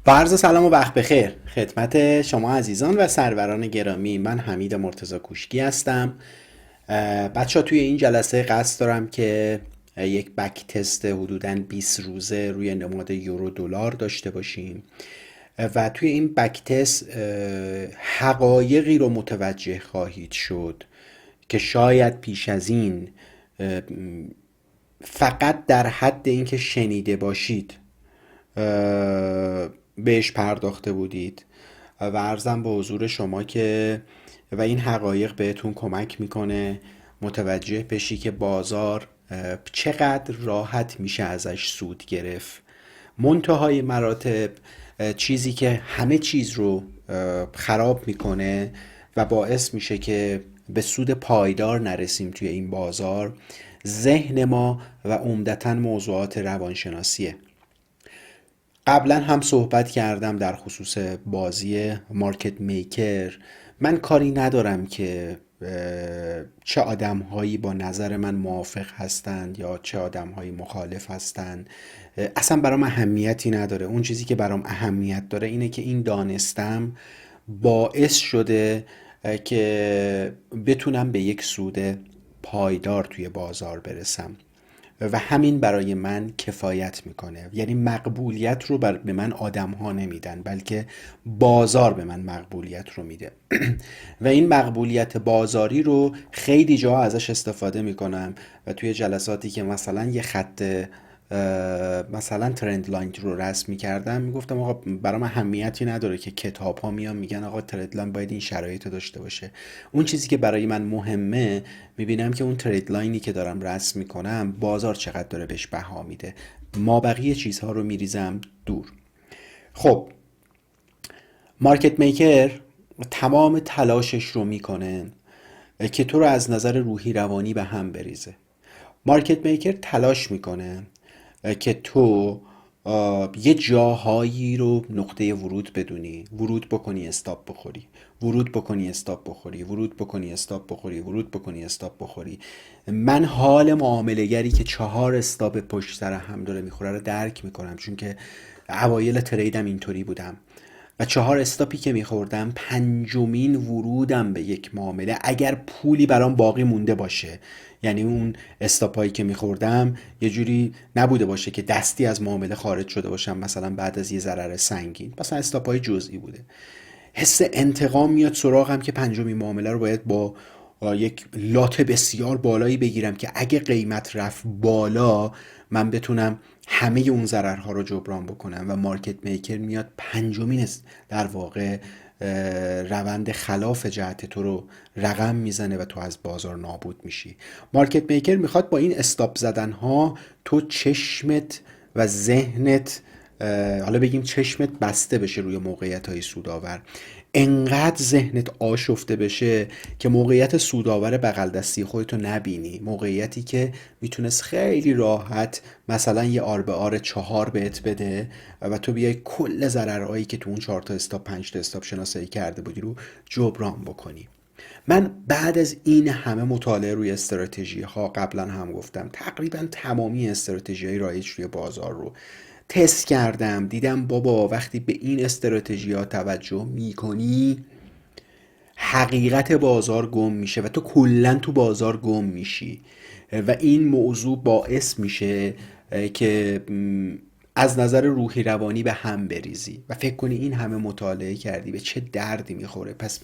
با عرض سلام و وقت بخیر خدمت شما عزیزان و سروران گرامی. من حمید مرتضی کوشکی هستم. بچه ها، توی این جلسه قصد دارم که یک بک تست حدوداً 20 روزه روی نماد یورو دلار داشته باشیم و توی این بک تست حقایقی رو متوجه خواهید شد که شاید پیش از این فقط در حد اینکه شنیده باشید بهش پرداخته بودید و عرضم به حضور شما که و این حقایق بهتون کمک میکنه متوجه بشی که بازار چقدر راحت میشه ازش سود گرفت. منتهای مراتب چیزی که همه چیز رو خراب میکنه و باعث میشه که به سود پایدار نرسیم توی این بازار، ذهن ما و عمدتاً موضوعات روانشناسیه. قبلا هم صحبت کردم در خصوص بازی مارکت میکر. من کاری ندارم که چه آدم هایی با نظر من موافق هستند یا چه آدم هایی مخالف هستند. اصلا برام اهمیتی نداره. اون چیزی که برام اهمیت داره اینه که این دانستم باعث شده که بتونم به یک سود پایدار توی بازار برسم و همین برای من کفایت میکنه. یعنی مقبولیت رو به من آدم ها نمیدن، بلکه بازار به من مقبولیت رو میده و این مقبولیت بازاری رو خیلی جا ازش استفاده میکنم و توی جلساتی که مثلا یه خط مثلا ترند لاین رو رسم میکردم میگفتم آقا برام اهمیتی نداره که کتاب ها میان میگن آقا ترند لاین باید این شرایط رو داشته باشه. اون چیزی که برای من مهمه میبینم که اون ترید لاینی که دارم رسم میکنم بازار چقدر داره بهش بها میده. ما بقیه چیزها رو میریزم دور. خب، مارکت میکر تمام تلاشش رو میکنه که تو رو از نظر روحی روانی به هم بریزه. مارکت میکر تلاش میکنه که تو یه جاهایی رو نقطه ورود بدونی، ورود بکنی استاپ بخوری، ورود بکنی استاپ بخوری، ورود بکنی استاپ بخوری، ورود بکنی استاپ بخوری. من حال معامله‌گری که 4 استاپ پشت سر هم داره میخوره رو درک میکنم، چون که اوایل تریدم اینطوری بودم و 4 استاپی که میخوردم پنجمین ورودم به یک معامله اگر پولی برام باقی مونده باشه. یعنی اون استاپایی که میخوردم یه جوری نبوده باشه که دستی از معامله خارج شده باشم، مثلا بعد از یه ضرر سنگین، مثلا استاپای جزئی بوده. حس انتقام میاد سراغم که پنجمین معامله رو باید با یک لات بسیار بالایی بگیرم که اگه قیمت رفت بالا من بتونم همه اون ضررها رو جبران بکنم و مارکت میکر میاد پنجمین است در واقع روند خلاف جهت تو رو رقم میزنه و تو از بازار نابود میشی. مارکت میکر میخواد با این استاپ زدن ها تو چشمت و ذهنت، حالا بگیم چشمت، بسته بشه روی موقعیت های سودآور. انقدر ذهنت آشفته بشه که موقعیت سودآور بغل دستی خودتو نبینی، موقعیتی که میتونست خیلی راحت مثلا یه آر به آر 4 بهت بده و تو بیای کل ضررهایی که تو اون 4 تا استاپ 5 تا استاپ شناسایی کرده بودی رو جبران بکنی. من بعد از این همه مطالعه روی استراتژی ها، قبلا هم گفتم تقریبا تمامی استراتژی های رایج روی بازار رو تست کردم، دیدم بابا وقتی به این استراتژی ها توجه میکنی حقیقت بازار گم میشه و تو کلا تو بازار گم میشی و این موضوع باعث میشه که از نظر روحی روانی به هم بریزی و فکر کنی این همه مطالعه کردی به چه دردی میخوره، پس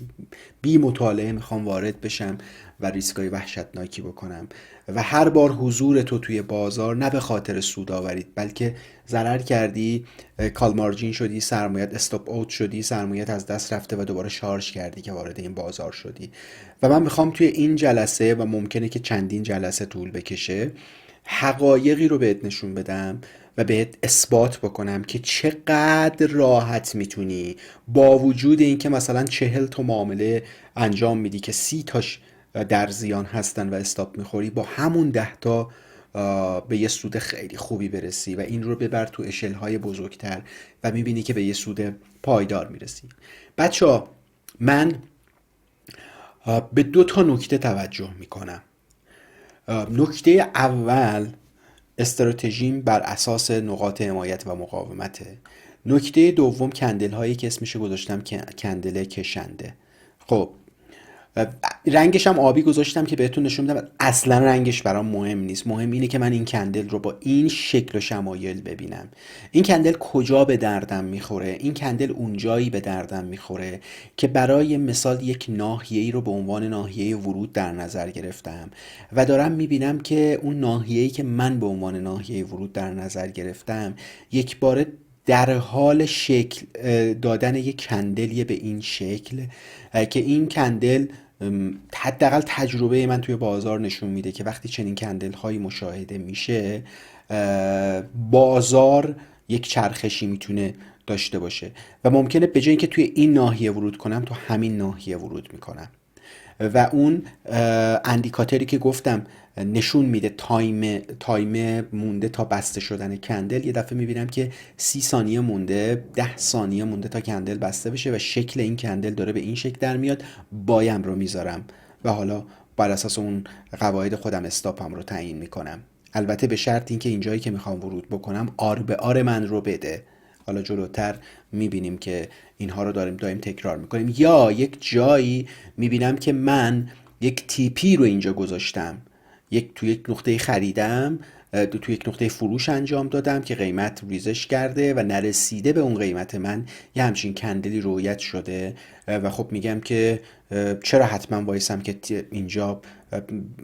بی مطالعه میخوام وارد بشم و ریسکای وحشتناکی بکنم و هر بار حضور تو توی بازار نه به خاطر سود آورید بلکه ضرر کردی، کال مارجین شدی، سرمایت استاپ اوت شدی، سرمایت از دست رفته و دوباره شارژ کردی که وارد این بازار شدی. و من میخوام توی این جلسه و ممکنه که چندین جلسه طول بکشه حقایقی رو بهت نشون بدم و بهت اثبات بکنم که چقدر راحت میتونی با وجود اینکه مثلا 40 تا معامله انجام میدی که 30 تاش در زیان هستن و استاپ میخوری، با همون 10 تا به یه سود خیلی خوبی برسی و این رو ببر تو اشل های بزرگتر و میبینی که به یه سود پایدار میرسی. بچه ها، من به 2 تا نکته توجه میکنم. نکته اول، استراتژیم بر اساس نقاط حمایت و مقاومته. نکته دوم کندل هایی که اسمش گذاشتم کندل کشنده. خب رنگش هم آبی گذاشتم که بهتون نشون بدم اصلا رنگش برام مهم نیست، مهم اینه که من این کندل رو با این شکل و شمایل ببینم. این کندل کجا به دردم میخوره؟ این کندل اونجایی به دردم میخوره که برای مثال یک ناحیه‌ای رو به عنوان ناحیه ورود در نظر گرفتم و دارم میبینم که اون ناحیه‌ای که من به عنوان ناحیه ورود در نظر گرفتم یک باره در حال شکل دادن یک کندلیه به این شکل که این کندل حداقل تجربه من توی بازار نشون میده که وقتی چنین کندل هایی مشاهده میشه بازار یک چرخشی میتونه داشته باشه و ممکنه به جای اینکه توی این ناحیه ورود کنم تو همین ناحیه ورود میکنم و اون اندیکاتوری که گفتم نشون میده تایم مونده تا بسته شدن کندل. یه دفعه میبینم که 30 ثانیه مونده، 10 ثانیه مونده تا کندل بسته بشه و شکل این کندل داره به این شکل در میاد. بایم رو میذارم و حالا بر اساس اون قواعد خودم استاپم رو تعیین میکنم، البته به شرط اینکه اینجایی که میخوام ورود بکنم آر به آر من رو بده. حالا جلوتر میبینیم که اینها رو داریم تکرار میکنیم. یا یک جایی میبینم که من یک تیپی رو اینجا گذاشتم، تو یک نقطه خریدم، تو یک نقطه فروش انجام دادم که قیمت ریزش کرده و نرسیده به اون قیمت من یه همچین کندلی رویت شده و خب میگم که چرا حتما وایسم که اینجا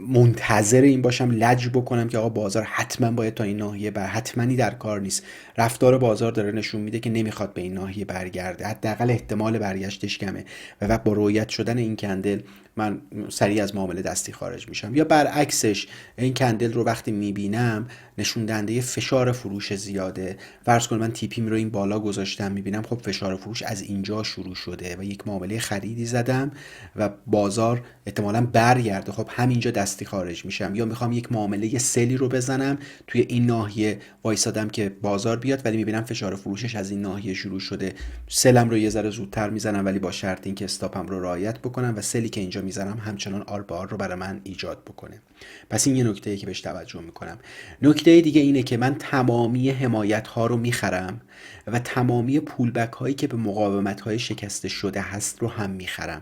منتظر این باشم لج بکنم که آقا بازار حتما باید تا این ناحیه حتماًی در کار نیست. رفتار بازار داره نشون میده که نمیخواد به این ناحیه برگرده، حداقل احتمال برگشتش کمه و وقت با رویت شدن این کندل من سریع از معامله دستی خارج میشم. یا برعکسش این کندل رو وقتی میبینم نشون دهنده فشار فروش زیاده، فرض کن من تیپیم رو این بالا گذاشتم، میبینم خب فشار فروش از اینجا شروع شده و یک معامله خریدی زدم و بازار احتمالاً برگرده، خب همینجا دستی خارج میشم. یا میخوام یک معامله سلی رو بزنم توی این ناحیه وایسادم که بازار بیاد ولی میبینم فشار فروشش از این ناحیه شروع شده، سلم رو یه ذره زودتر میزنم ولی با شرط اینکه استاپم رو رعایت بکنم و سلی که اینجا میزنم همچنان آر به آر رو برای من ایجاد بکنه. پس این یه نکته‌ای که بهش توجه میکنم. نکته دیگه اینه که من تمامی حمایت ها رو میخرم و تمامی پولبک هایی که به مقاومت های شکسته شده هست رو هم میخرم.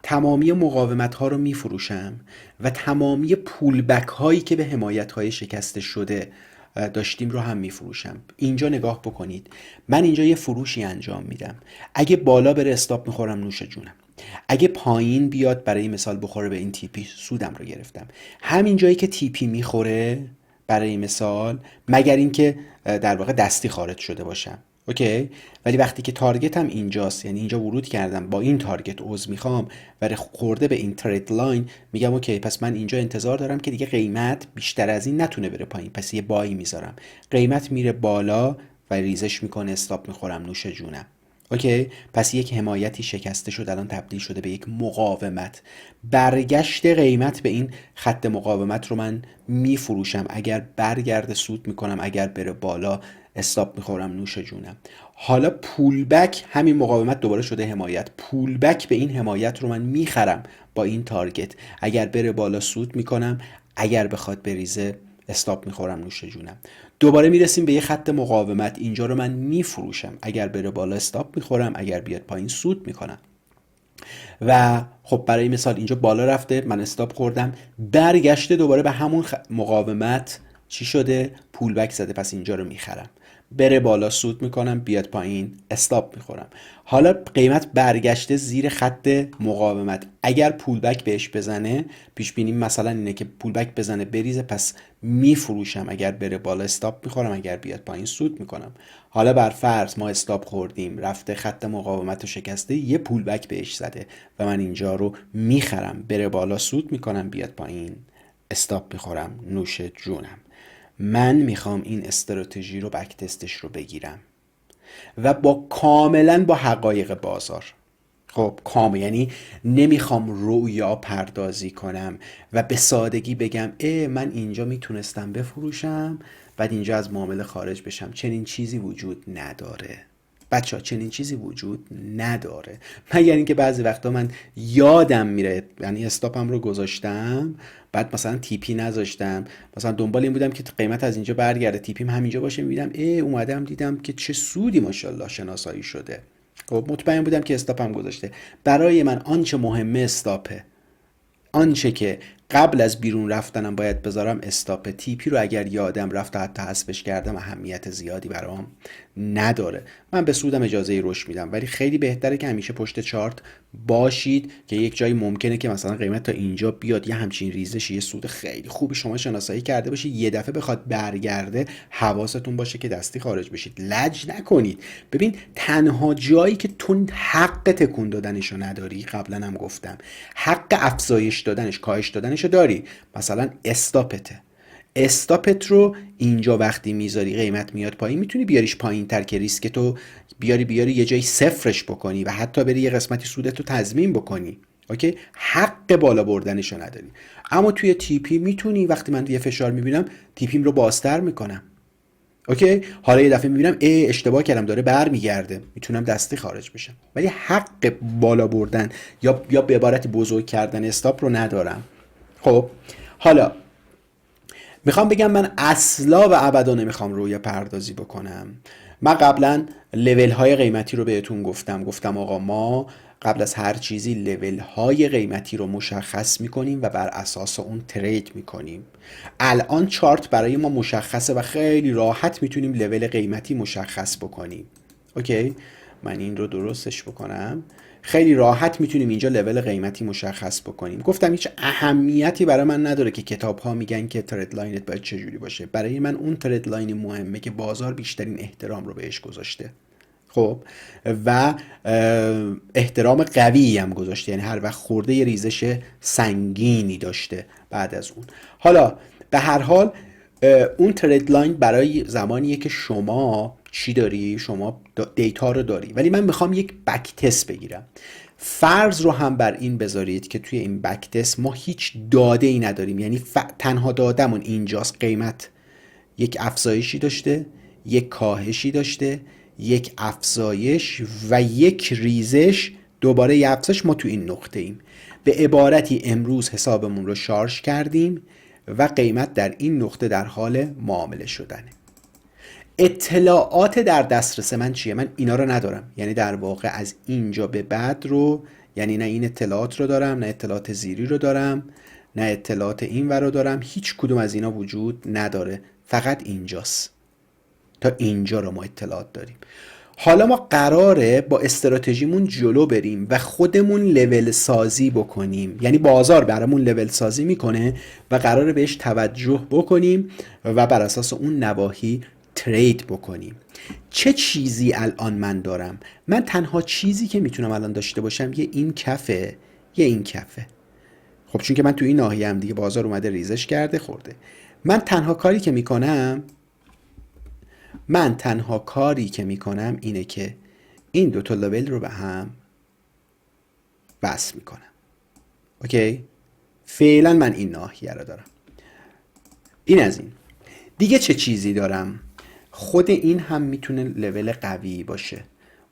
تمامی مقاومت ها رو میفروشم و تمامی پولبک هایی که به حمایت های شکسته شده داشتیم رو هم میفروشم. اینجا نگاه بکنید، من اینجا یه فروشی انجام میدم، اگه بالا بره استاپ میخورم نوش جونم، اگه پایین بیاد برای مثال بخوره به این تیپی سودم رو گرفتم. همین جایی که تیپی میخوره برای مثال، مگر اینکه در واقع دستی خارج شده باشم، اوکی، ولی وقتی که تارگتم اینجاست، یعنی اینجا ورود کردم با این تارگت عوض میخوام و خورده به این ترید لاین، میگم اوکی پس من اینجا انتظار دارم که دیگه قیمت بیشتر از این نتونه بره پایین، پس یه بایی میذارم. قیمت میره بالا و ریزش میکنه، استاپ میخورم نوش جونم. اوکی، پس یک حمایتی شکسته شد الان تبدیل شده به یک مقاومت. برگشت قیمت به این خط مقاومت رو من میفروشم، اگر برگرده سود میکنم، اگر بره بالا استاپ میخورم نوش جونم. حالا پولبک، همین مقاومت دوباره شده حمایت، پولبک به این حمایت رو من میخرم با این تارگت، اگر بره بالا سود میکنم، اگر بخواد بریزه استاپ میخورم نوش جونم. دوباره میرسیم به یه خط مقاومت، اینجا رو من میفروشم، اگر بره بالا استاپ میخورم، اگر بیاد پایین سود میکنم. و خب برای مثال اینجا بالا رفته، من استاپ خوردم، برگشته دوباره به همون مقاومت چی شده؟ پولبک زده، پس اینجا رو میخرم، بره بالا سود میکنم، بیاد پایین استاپ میخورم. حالا قیمت برگشته زیر خط مقاومت، اگر پولبک بهش بزنه، پیش بینیم مثلا اینه که پولبک بزنه بریزه، پس میفروشم، اگر بره بالا استاپ میخورم، اگر بیاد پایین سود میکنم. حالا بر فرض ما استاپ خوردیم، رفته خط مقاومت رو شکسته، یه پولبک بهش زده و من اینجا رو میخرم، بره بالا سود میکنم، بیاد پایین استاپ میخورم نوش جونم. من میخوام این استراتژی رو بک تستش رو بگیرم و کاملا با حقایق بازار، خب کامل، یعنی نمیخوام رویا پردازی کنم و به سادگی بگم من اینجا میتونستم بفروشم بعد اینجا از معامله خارج بشم، چنین چیزی وجود نداره. بچه ها چنین چیزی وجود نداره، مگر اینکه بعضی وقتا من یادم میره، یعنی استاپم رو گذاشتم بعد مثلا تیپی نذاشتم، مثلا دنبال این بودم که قیمت از اینجا برگرده تیپیم همینجا باشه، میبینم اومدم دیدم که چه سودی ماشاءالله شناسایی شده. خب مطمئن بودم که استاپم گذاشته. برای من آنچه مهمه استاپه، آنچه که قبل از بیرون رفتنم باید بذارم استاپ. تیپی رو اگر یادم رفت حتی حذفش کردم اهمیت زیادی برام نداره، من به سودم اجازه رشد میدم، ولی خیلی بهتره که همیشه پشت چارت باشید که یک جایی ممکنه که مثلا قیمت تا اینجا بیاد یه همچین ریزش، یه سود خیلی خوبی شما شناسایی کرده باشید، یه دفعه بخواد برگرده حواستون باشه که دستی خارج بشید، لج نکنید. ببین تنها جایی که تو حق تکون دادنشو نداری، قبلا هم گفتم، حق افزایش دادنش کاهش دادنشو داری، مثلا استاپت رو اینجا وقتی میذاری قیمت میاد پایین، میتونی بیاریش پایین تر که ریسک تو بیاری یه جایی صفرش بکنی و حتی بری یه قسمتی سودت رو تضمین بکنی. اوکی، حق بالا بردنشو نداری. اما توی تیپی میتونی، وقتی من یه فشار میبینم تیپیم رو بازتر میکنم. اوکی، حالا یه دفعه میبینم اشتباه کردم داره برمیگرده، میتونم دستی خارج بشم، ولی حق بالا بردن یا به عبارت بزرگ کردن استاپ رو ندارم. خب حالا میخوام بگم من اصلا و ابدا نمیخوام روی پردازی بکنم. من قبلا لول های قیمتی رو بهتون گفتم آقا ما قبل از هر چیزی لول های قیمتی رو مشخص میکنیم و بر اساس اون ترید میکنیم. الان چارت برای ما مشخصه و خیلی راحت میتونیم لول قیمتی مشخص بکنیم. اوکی، من این رو درستش بکنم. خیلی راحت میتونیم اینجا لول قیمتی مشخص بکنیم. گفتم هیچ اهمیتی برای من نداره که کتاب ها میگن که ترید لاینت باید چجوری باشه. برای من اون ترید لاین مهمه که بازار بیشترین احترام رو بهش گذاشته. خب و احترام قوی هم گذاشته، یعنی هر وقت خورده یه ریزش سنگینی داشته بعد از اون. حالا به هر حال اون ترید لاین برای زمانیه که شما چی داری؟ شما دیتا رو داری، ولی من میخوام یک بک تست بگیرم. فرض رو هم بر این بذارید که توی این بک تست ما هیچ داده ای نداریم، یعنی تنها دادمون اینجاست، قیمت یک افزایشی داشته، یک کاهشی داشته، یک افزایش و یک ریزش، دوباره یک افزایش. ما تو این نقطه ایم. به عبارتی امروز حسابمون رو شارژ کردیم و قیمت در این نقطه در حال معامله شدنه. اطلاعات در دسترس من چیه؟ من اینا رو ندارم، یعنی در واقع از اینجا به بعد رو، یعنی نه این اطلاعات رو دارم، نه اطلاعات زیری رو دارم، نه اطلاعات این ور رو دارم، هیچ کدوم از اینا وجود نداره، فقط اینجاست. تا اینجا رو ما اطلاعات داریم. حالا ما قراره با استراتژیمون جلو بریم و خودمون لول سازی بکنیم، یعنی بازار برامون لول سازی میکنه و قراره بهش توجه بکنیم و بر اساس اون نواحی ترید بکنیم. چه چیزی الان من دارم؟ من تنها چیزی که میتونم الان داشته باشم یه این کفه، یه این کفه. خب چون که من تو این ناحیه هم دیگه بازار اومده ریزش کرده خورده. من تنها کاری که میکنم اینه که این دوتا لول رو به هم وصل میکنم. اوکی؟ فعلا من این ناحیه رو دارم. این از این. دیگه چه چیزی دارم؟ خود این هم میتونه لول قوی باشه.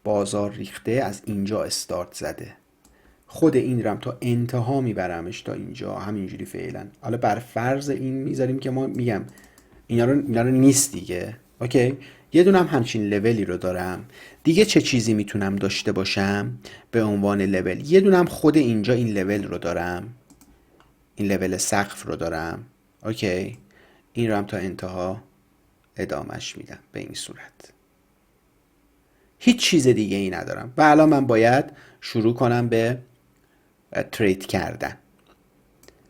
بازار ریخته، از اینجا استارت زده. خود این رم تا انتها میبرمش تا اینجا، همینجوری فعلا. حالا بر فرض این میذاریم که ما میگم اینا رو نیست دیگه. اوکی، یه دونم همچین لولی رو دارم. دیگه چه چیزی میتونم داشته باشم به عنوان لول؟ یه دونم خود اینجا این لول رو دارم، این لول سقف رو دارم. اوکی، این رو هم تا انتها ادامش میدم به این صورت. هیچ چیز دیگه ای ندارم و الان من باید شروع کنم به ترید کردن.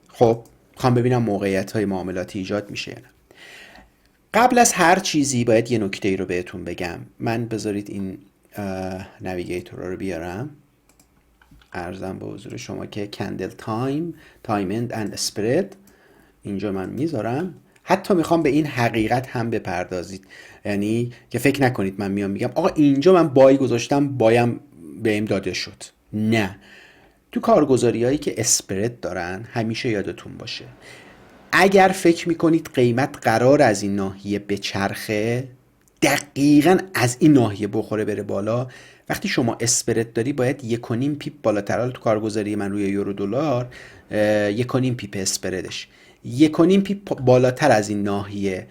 خب میخوام ببینم موقعیت های معاملاتی ایجاد میشه یا نه. قبل از هر چیزی باید یه نکته ای رو بهتون بگم. من بذارید این نویگیتور رو بیارم. عرضم به حضور شما که کندل تایم اند اند اسپرد اینجا من میذارم. حتی میخوام به این حقیقت هم بپردازید، یعنی که فکر نکنید من میام میگم آقا اینجا من بای گذاشتم بایم بهم داده شد. نه، تو کارگزاری هایی که اسپرد دارن همیشه یادتون باشه اگر فکر میکنید قیمت قرار از این ناحیه بچرخه، دقیقا از این ناحیه بخوره بره بالا. وقتی شما اسپرد داری باید 1.5 پیپ بالاتر، حالا تو کارگزاری من روی یورو دلار 1.5 پیپ اسپردش 1.5 پیپ بالاتر از این ناحیه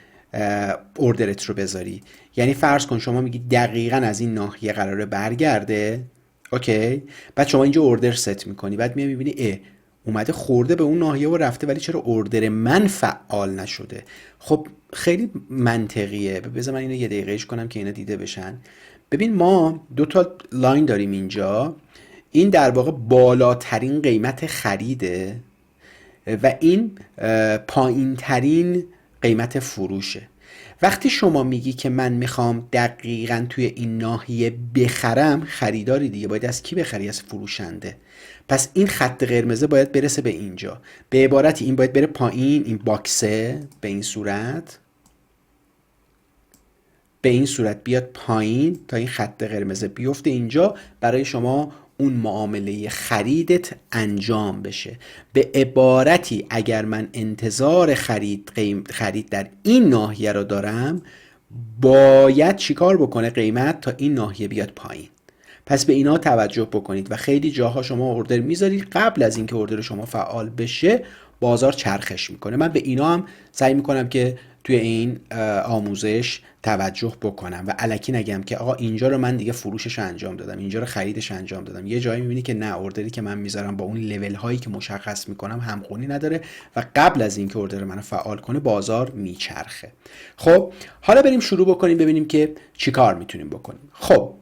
اوردرت رو بذاری. یعنی فرض کن شما میگی دقیقا از این ناحیه قراره برگرده، اوکی، بعد شما اینجا اوردر ست میکنی، بعد میبینی اومده خورده به اون ناحیه و رفته، ولی چرا اوردر من فعال نشده؟ خب خیلی منطقیه. بذار من اینو یه دقیقهش کنم که اینا دیده بشن. ببین ما دو تا لاین داریم اینجا، این در واقع بالاترین قیمت خریده و این پایین ترین قیمت فروشه. وقتی شما میگی که من میخوام دقیقاً توی این ناحیه بخرم، خریداری دیگه باید از کی بخری؟ از فروشنده. پس این خط قرمزه باید برسه به اینجا. به عبارتی این باید بره پایین، این باکسه به این صورت، به این صورت بیاد پایین تا این خط قرمزه بیفته اینجا، برای شما اون معامله خریدت انجام بشه. به عبارتی اگر من انتظار خرید در این ناحیه رو دارم، باید چیکار بکنه؟ قیمت تا این ناحیه بیاد پایین. پس به اینا توجه بکنید و خیلی جاها شما اوردر میذارید قبل از اینکه اوردر شما فعال بشه بازار چرخش میکنه. من به اینا هم سعی میکنم که توی این آموزش توجه بکنم و الکی نگم که آقا اینجا رو من دیگه فروشش انجام دادم، اینجا رو خریدش انجام دادم. یه جایی میبینی که نه، اوردری که من میذارم با اون لول هایی که مشخص میکنم همخونی نداره و قبل از اینکه اوردر منو فعال کنه بازار میچرخه. خب حالا بریم شروع بکنیم ببینیم که چیکار میتونیم بکنیم. خب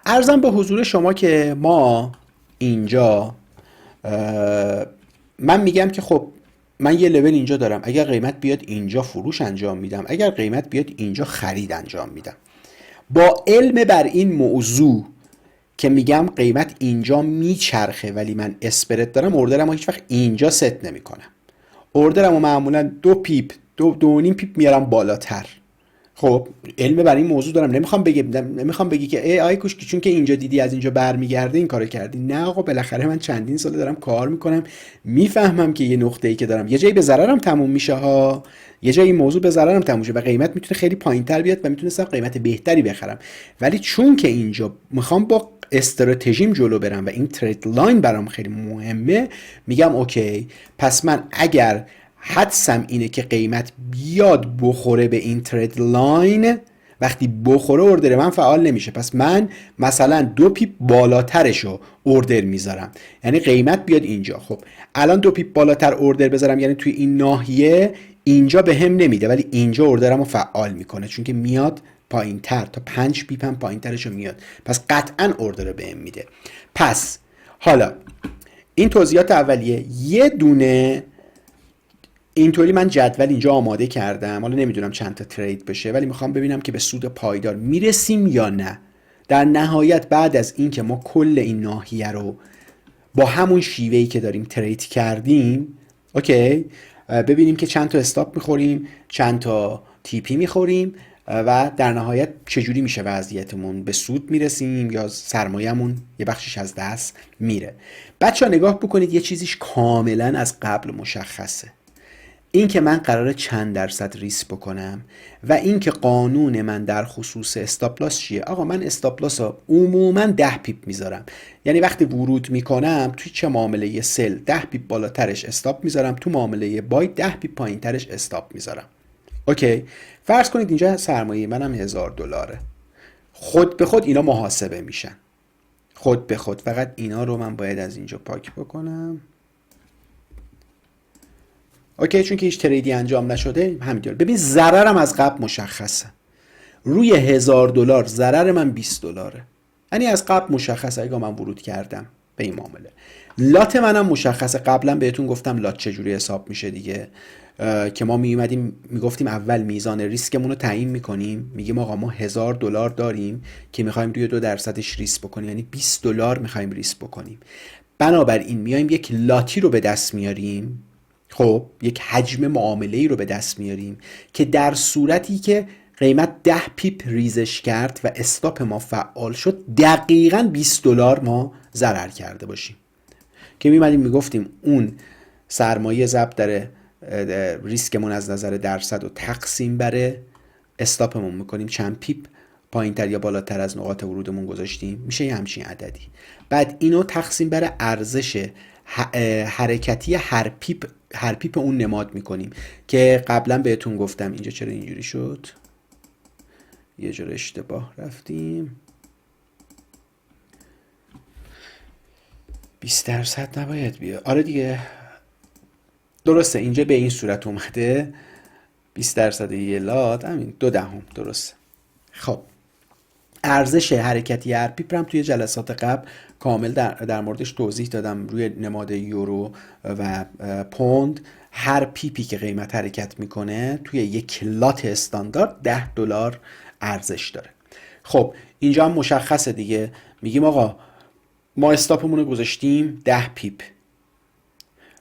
عرضم به حضور شما که ما اینجا من میگم که خب من یه لول اینجا دارم، اگر قیمت بیاد اینجا فروش انجام میدم، اگر قیمت بیاد اینجا خرید انجام میدم. با علم بر این موضوع که میگم قیمت اینجا میچرخه ولی من اسپرد دارم، اوردرم هیچ وقت اینجا ست نمیکنم. اوردرم و معمولا 2 پیپ 2.5 پیپ میارم بالاتر. خب علم بر این موضوع دارم، نمیخوام بگی که ای کوشکی چون که اینجا دیدی از اینجا برمیگرده این کارو کردی. نه آقا، بالاخره من چندین ساله دارم کار میکنم، میفهمم که یه نقطه‌ای که دارم یه جایی به ضررم تموم میشه ها، یه جایی این موضوع به ضررم تموم میشه و قیمت میتونه خیلی پایینتر بیاد و میتونستم قیمت بهتری بخرم. ولی چون که اینجا میخوام با استراتژیم جلو برم و این ترید لاین برام خیلی مهمه، میگم اوکی، پس من اگر حدسم اینه که قیمت بیاد بخوره به این ترید لاین، وقتی بخوره اوردر من فعال نمیشه، پس من مثلا 2 پیپ بالاترشو اوردر میذارم، یعنی قیمت بیاد اینجا. خب الان 2 پیپ بالاتر اوردر بذارم یعنی توی این ناحیه اینجا به هم نمیده، ولی اینجا اوردرمو فعال میکنه چون که میاد پایین تر، تا 5 پیپ هم پایین ترشو میاد، پس قطعا اوردر به هم میده. پس حالا این توضیحات اولیه. یه دونه اینطوری من جدول اینجا آماده کردم، حالا نمیدونم چند تا ترید بشه ولی میخوام ببینم که به سود پایدار میرسیم یا نه. در نهایت بعد از این که ما کل این ناحیه رو با همون شیوهی که داریم ترید کردیم، اوکی، ببینیم که چند تا استاپ میخوریم، چند تا تیپی میخوریم و در نهایت چجوری میشه وضعیتمون، به سود میرسیم یا سرمایه‌مون یه بخشش از دست میره. بچه‌ها نگاه بکنید، یه چیزیش کاملا از قبل مشخصه، این که من قراره چند درصد ریسک بکنم و این که قانون من در خصوص استاپ لاس چیه. آقا من استاپ لاس رو عموما 10 پیپ میذارم، یعنی وقتی ورود میکنم توی چه معامله سل 10 پیپ بالاترش استاپ میذارم، تو معامله بای 10 پیپ پایینترش استاپ میذارم. اوکی، فرض کنید اینجا سرمایه منم $1000، خود به خود اینا محاسبه میشن، خود به خود. فقط اینا رو من باید از اینجا پاک بکنم، اوکی، چون که هیچ تریدی انجام نشده همینطور. ببین ضررم از قبل مشخصه، روی $1000 ضرر من $20، یعنی از قبل مشخصه اگه من ورود کردم به این معامله. لات منم مشخصه، قبلا بهتون گفتم لات چجوری حساب میشه دیگه، که ما میومدیم میگفتیم اول میزان ریسکمون رو تعیین میکنیم، میگیم آقا ما $1000 داریم که میخوایم روی 2% ریسک بکنیم، یعنی $20 میخوایم ریسک بکنیم. بنابراین میایم یک لاتی رو به دست میاریم، خب یک حجم معامله‌ای رو به دست میاریم که در صورتی که قیمت 10 پیپ ریزش کرد و استاپ ما فعال شد، دقیقاً $20 ما ضرر کرده باشیم. که میمدیم میگفتیم اون سرمایه ضرب در ریسکمون از نظر درصد و تقسیم بر استاپمون میکنیم چند پیپ پایینتر یا بالاتر از نقاط ورودمون گذاشتیم، میشه یه همچین عددی. بعد اینو تقسیم بر ارزش حرکتی هر پیپ اون نماد میکنیم که قبلا بهتون گفتم. اینجا چرا اینجوری شد؟ یه جور اشتباه رفتیم. 20% نباید بیاد. آره دیگه درسته، اینجا به این صورت اومده 20% یه لات، همین 0.2 درسته. خب ارزش حرکتی هر پیپ هم توی جلسات قبل کامل در موردش توضیح دادم روی نماد یورو و پوند. هر پیپی که قیمت حرکت میکنه توی یک لات استاندارد $10 ارزش داره. خب اینجا هم مشخصه دیگه، میگیم آقا ما استاپمون رو گذاشتیم 10 پیپ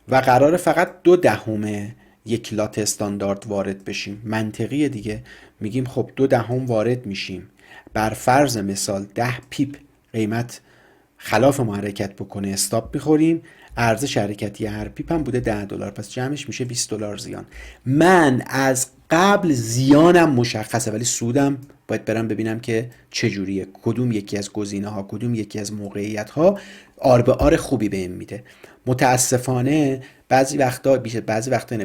و قراره فقط 0.2 یک لات استاندارد وارد بشیم. منطقیه دیگه، میگیم خب 0.2 وارد میشیم، بر فرض مثال 10 پیپ قیمت خلاف ما حرکت بکنه استاپ میخوریم، ارزش حرکتی هر پیپ هم بوده $10، پس جمعش میشه $20 زیان. من از قبل زیانم مشخصه ولی سودم باید برم ببینم که چجوریه، کدوم یکی از گزینه ها، کدوم یکی از موقعیت ها آر به آر خوبی بهم میده. متاسفانه بعضی وقتا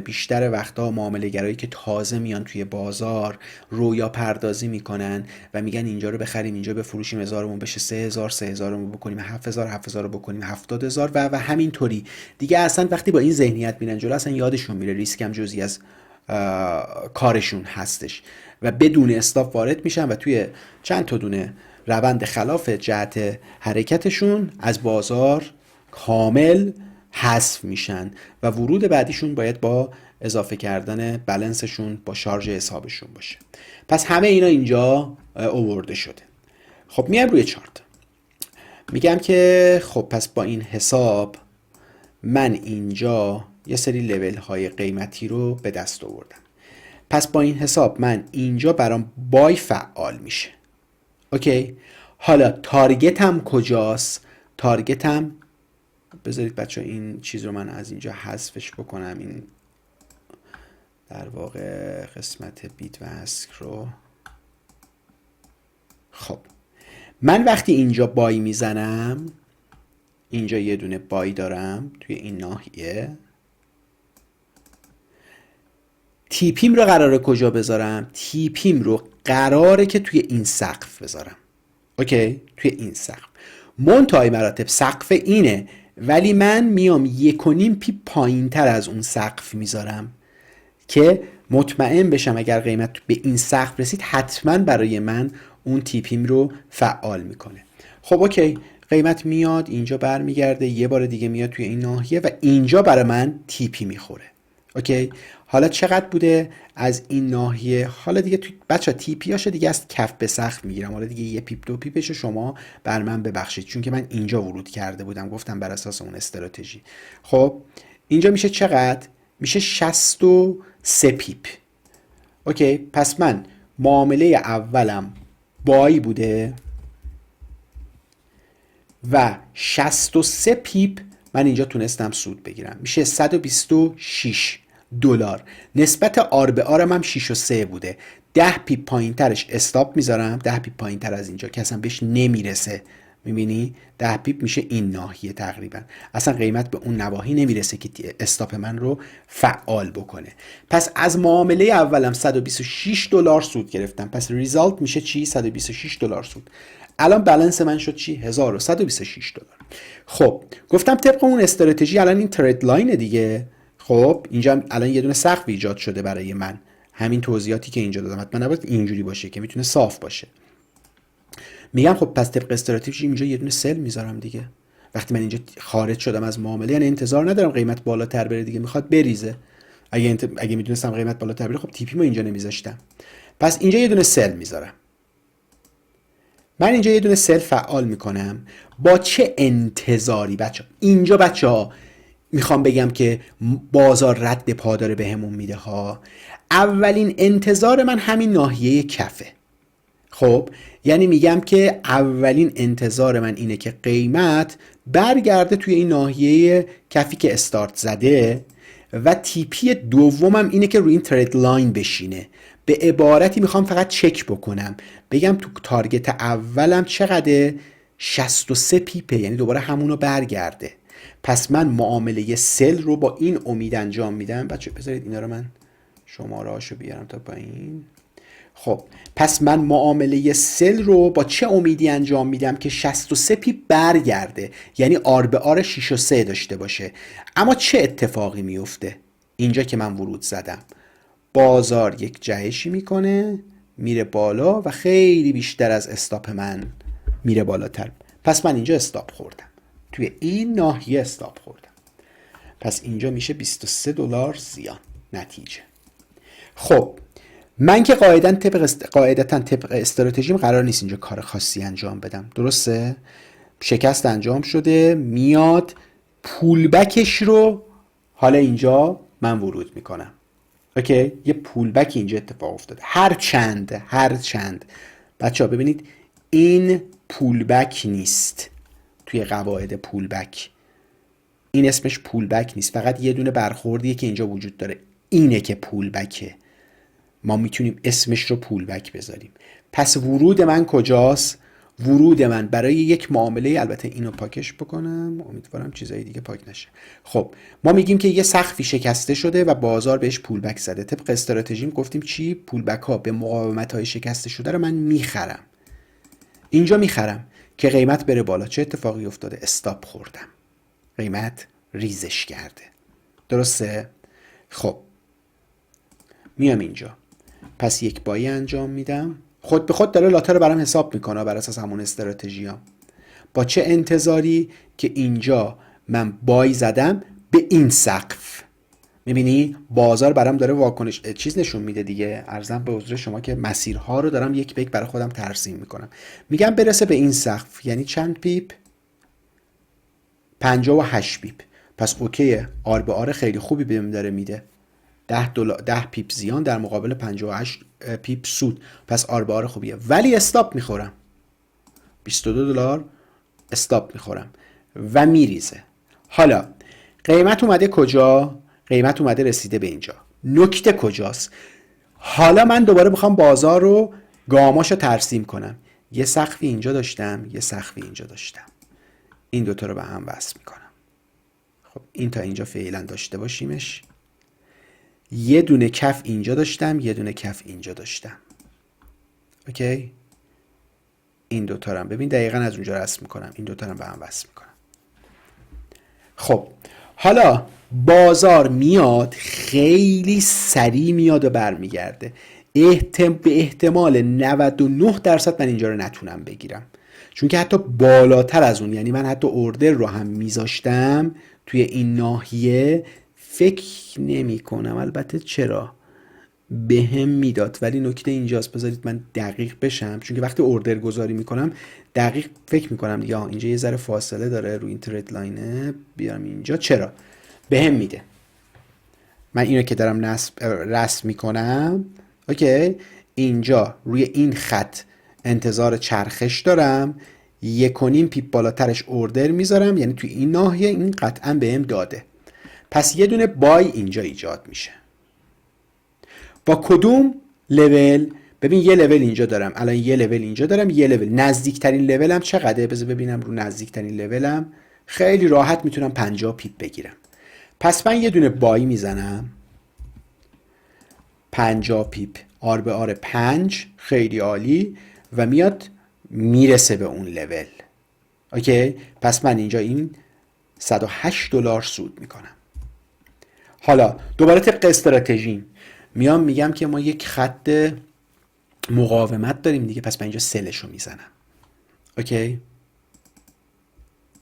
بیشتر وقتا معامله گرایی که تازه میان توی بازار رویا پردازی میکنن و میگن اینجا رو بخریم، اینجا بفروشیم، 1000مون بشه 3000 بکنیم 7000 رو بکنیم 70000 و همینطوری دیگه. اصلا وقتی با این ذهنیت میرن جلو اصلا یادشون میره ریسک هم جزئی از کارشون هستش و بدون استاپ وارد میشن و توی چند تا دونه روند خلاف جهت حرکتشون از بازار کامل حذف میشن و ورود بعدیشون باید با اضافه کردن بلنسشون با شارژ حسابشون باشه. پس همه اینا اینجا آورده شده. خب میام روی چارت، میگم که خب پس با این حساب من اینجا یه سری لیول های قیمتی رو به دست آوردم. پس با این حساب من اینجا برام بای فعال میشه. اوکی، حالا تارگتم کجاست؟ تارگتم، بذارید بچه این چیز رو من از اینجا حذفش بکنم، این در واقع قسمت بیت و اسک رو. خب من وقتی اینجا بای میزنم، اینجا یه دونه بای دارم توی این ناحیه، تیپیم رو قراره کجا بذارم؟ تیپیم رو قراره که توی این سقف بذارم. اوکی، توی این سقف. منتهای مراتب سقف اینه ولی من میام 1.5 پیپ پایین تر از اون سقف میذارم که مطمئن بشم اگر قیمت به این سقف رسید حتما برای من اون تیپیم رو فعال میکنه. خب اوکی، قیمت میاد اینجا برمیگرده، یه بار دیگه میاد توی این ناحیه و اینجا برای من تیپی میخوره. اوکی، حالا چقدر بوده از این ناحیه؟ حالا دیگه توی بچا تیپی هاشو دیگه از کف به سقف میگیرم، حالا دیگه 1 پیپ 2 پیپشو شما بر من ببخشید چون که من اینجا ورود کرده بودم، گفتم بر اساس اون استراتژی. خب اینجا میشه چقدر؟ میشه 63 پیپ. اوکی، پس من معامله اولم بای بوده و 63 پیپ من اینجا تونستم سود بگیرم، میشه $126. نسبت آر به آرم هم 6 و 3 بوده. 10 پیپ پایین ترش استاپ میذارم، 10 پیپ پایین تر از اینجا که اصلا بهش نمیرسه. میبینی 10 پیپ میشه این ناحیه تقریبا، اصلا قیمت به اون نواحی نمیرسه که استاپ من رو فعال بکنه. پس از معامله اولم $126 سود گرفتم. پس ریزالت میشه چی؟ $126 سود. الان بالانس من شد چی؟ $1126. خب گفتم طبق اون استراتژی الان این ترید لاین دیگه. خب اینجا الان یه دونه سقف ایجاد شده برای من، همین توضیحاتی که اینجا دادم حتما نباید اینجوری باشه که میتونه صاف باشه. میگم خب پس طبق استراتژی اینجا یه دونه سل میذارم دیگه. وقتی من اینجا خارج شدم از معامله یعنی انتظار ندارم قیمت بالاتر بره دیگه، میخواد بریزه. اگه میدونستم قیمت بالاتر بره خب تیپیمو اینجا نمیذاشتم. پس اینجا یه دونه سل میذارم. من اینجا یه دونه سل فعال میکنم. با چه انتظاری بچه؟ اینجا بچه ها میخوام بگم که بازار رد پا داره بهمون میده ها. اولین انتظار من همین ناحیه کفه. خب یعنی میگم که اولین انتظار من اینه که قیمت برگرده توی این ناحیه کفی که استارت زده و تیپی دومم اینه که روی این ترید لاین بشینه. به عبارتی میخوام فقط چک بکنم بگم تو تارگت اولم چقدر 63 پیپه، یعنی دوباره همونو برگرده. پس من معامله سل رو با این امید انجام میدم. بچه بذارید اینا رو من شماره هاشو بیارم تا پایین. خب پس من معامله سل رو با چه امیدی انجام میدم که 63 پیپ برگرده، یعنی آر به آر 6 و 3 داشته باشه. اما چه اتفاقی میفته اینجا که من ورود زدم؟ بازار یک جهشی میکنه میره بالا و خیلی بیشتر از استاپ من میره بالاتر. پس من اینجا استاپ خوردم، توی این ناحیه استاپ خوردم. پس اینجا میشه $23 زیان نتیجه. خب من که قاعدتا طبق استراتژیم قرار نیست اینجا کار خاصی انجام بدم، درسته؟ شکست انجام شده، میاد پولبکش رو حالا اینجا من ورود میکنم. اوکی، یه پولبک اینجا اتفاق افتاده. هر چند بچه ها ببینید این پولبک نیست توی قواعد پولبک، این اسمش پولبک نیست، فقط یه دونه برخوردیه که اینجا وجود داره، اینه که پولبکه. ما میتونیم اسمش رو پولبک بذاریم. پس ورود من کجاست؟ ورود من برای یک معامله، البته اینو پاکش بکنم، امیدوارم چیزای دیگه پاک نشه. خب ما میگیم که یه سقفی شکسته شده و بازار بهش پولبک زده. طبق استراتژیم گفتیم چی؟ پولبک ها به مقاومت های شکسته شده رو من میخرم. اینجا میخرم که قیمت بره بالا. چه اتفاقی افتاده؟ استاپ خوردم، قیمت ریزش کرده، درسته؟ خب میام اینجا، پس یک بایی انجام میدم، خود به خود داره لاتا رو برام حساب میکنه بر اساس همون استراتژیام. با چه انتظاری؟ که اینجا من بای زدم به این سقف. میبینی بازار برام داره واکنش چیز نشون میده دیگه. عرضم به حضور شما که مسیرها رو دارم یک به یک برای خودم ترسیم میکنم. میگم برسه به این سقف، یعنی چند پیپ؟ 58 پیپ. پس اوکیه، آر به آر خیلی خوبی بهم داره میده. 10 پیپ زیان در مقابل 58 پیپ سود. پس آر به آر خوبیه، ولی استاپ میخورم. $22 استاپ میخورم و میریزه. حالا قیمت اومده کجا؟ قیمت اومده رسیده به اینجا. نکته کجاست؟ حالا من دوباره میخوام بازار رو گاماشو ترسیم کنم. یه سقفی اینجا داشتم، یه سقفی اینجا داشتم، این دوتا رو به هم وصل میکنم. خب این تا اینجا فعلا داشته باشیمش. یه دونه کف اینجا داشتم، یه دونه کف اینجا داشتم. اوکی، این دوتا رو هم ببین دقیقا از اونجا رسم میکنم، این دوتا رو به هم وصل میکنم. خب حالا بازار میاد خیلی سریع میاد و برمیگرده. به احتمال 99% من اینجا رو نتونم بگیرم، چون که حتی بالاتر از اون، یعنی من حتی اوردر رو هم میذاشتم توی این ناحیه، فکر نمی کنم، البته چرا به هم میداد، ولی نکته اینجاست، بذارید من دقیق بشم، چون که وقتی اوردر گذاری میکنم دقیق فکر میکنم دیگه اینجا یه ذره فاصله داره رو این ترید لاینه، بیارم اینجا. چرا به هم میده؟ من اینو که دارم رسم میکنم، اوکی، اینجا روی این خط انتظار چرخش دارم، 1.5 پیپ بالاترش اوردر میذارم، یعنی توی این ناحیه این قطعا بهم داده. پس یه دونه بای اینجا ایجاد میشه. با کدوم لول؟ ببین یه لول اینجا دارم، الان یه لول اینجا دارم، یه لول نزدیکترین لولم چقدره؟ بذار ببینم رو نزدیکترین لولم خیلی راحت میتونم 50 پیپ بگیرم. پس من یه دونه بای میزنم 50 پیپ، آر به آر 5، خیلی عالی، و میاد میرسه به اون لول. اوکی، پس من اینجا این $108 سود میکنم. حالا دوباره طبق استراتژی میام میگم که ما یک خط مقاومت داریم دیگه، پس من اینجا سلشو میزنم. اوکی،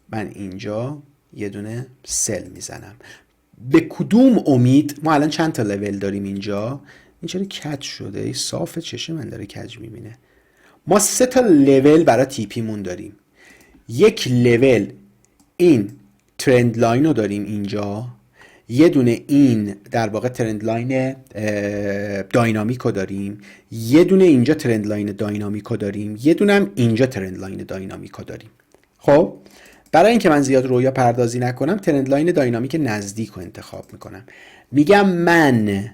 من اینجا یه دونه سل میزنم. به کدوم امید؟ ما الان چند تا لول داریم اینجا؟ این چرا کج شده؟ این صافه، چشه من داره کج میبینه. ما 3 تا لول برای تیپی مون داریم. یک لول این ترند لاین رو داریم اینجا، یه دونه این در واقع ترند لاین داینامیک رو داریم، یه دونه اینجا ترند لاین داینامیک رو داریم، یه دونه هم اینجا ترند لاین داینامیک رو داریم. خب برای اینکه من زیاد رویا پردازی نکنم، ترند لاین داینامیک نزدیک رو انتخاب میکنم. میگم من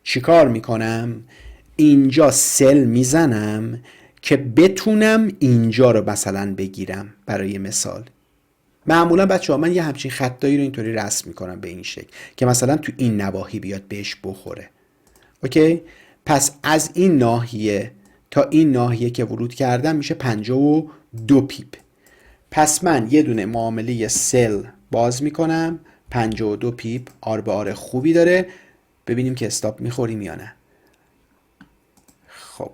چیکار میکنم؟ اینجا سل میزنم که بتونم اینجا رو مثلا بگیرم. برای مثال معمولا بچه ها من یه همچین خطایی رو اینطوری رسم میکنم به این شکل که مثلا تو این نواحی بیاد بهش بخوره. اوکی؟ پس از این ناحیه تا این ناحیه که ورود کردم میشه 52 پیپ. پس من یه دونه معامله سل باز میکنم، 52 پیپ. آر به آر خوبی داره. ببینیم که استاپ میخوریم یا نه. خب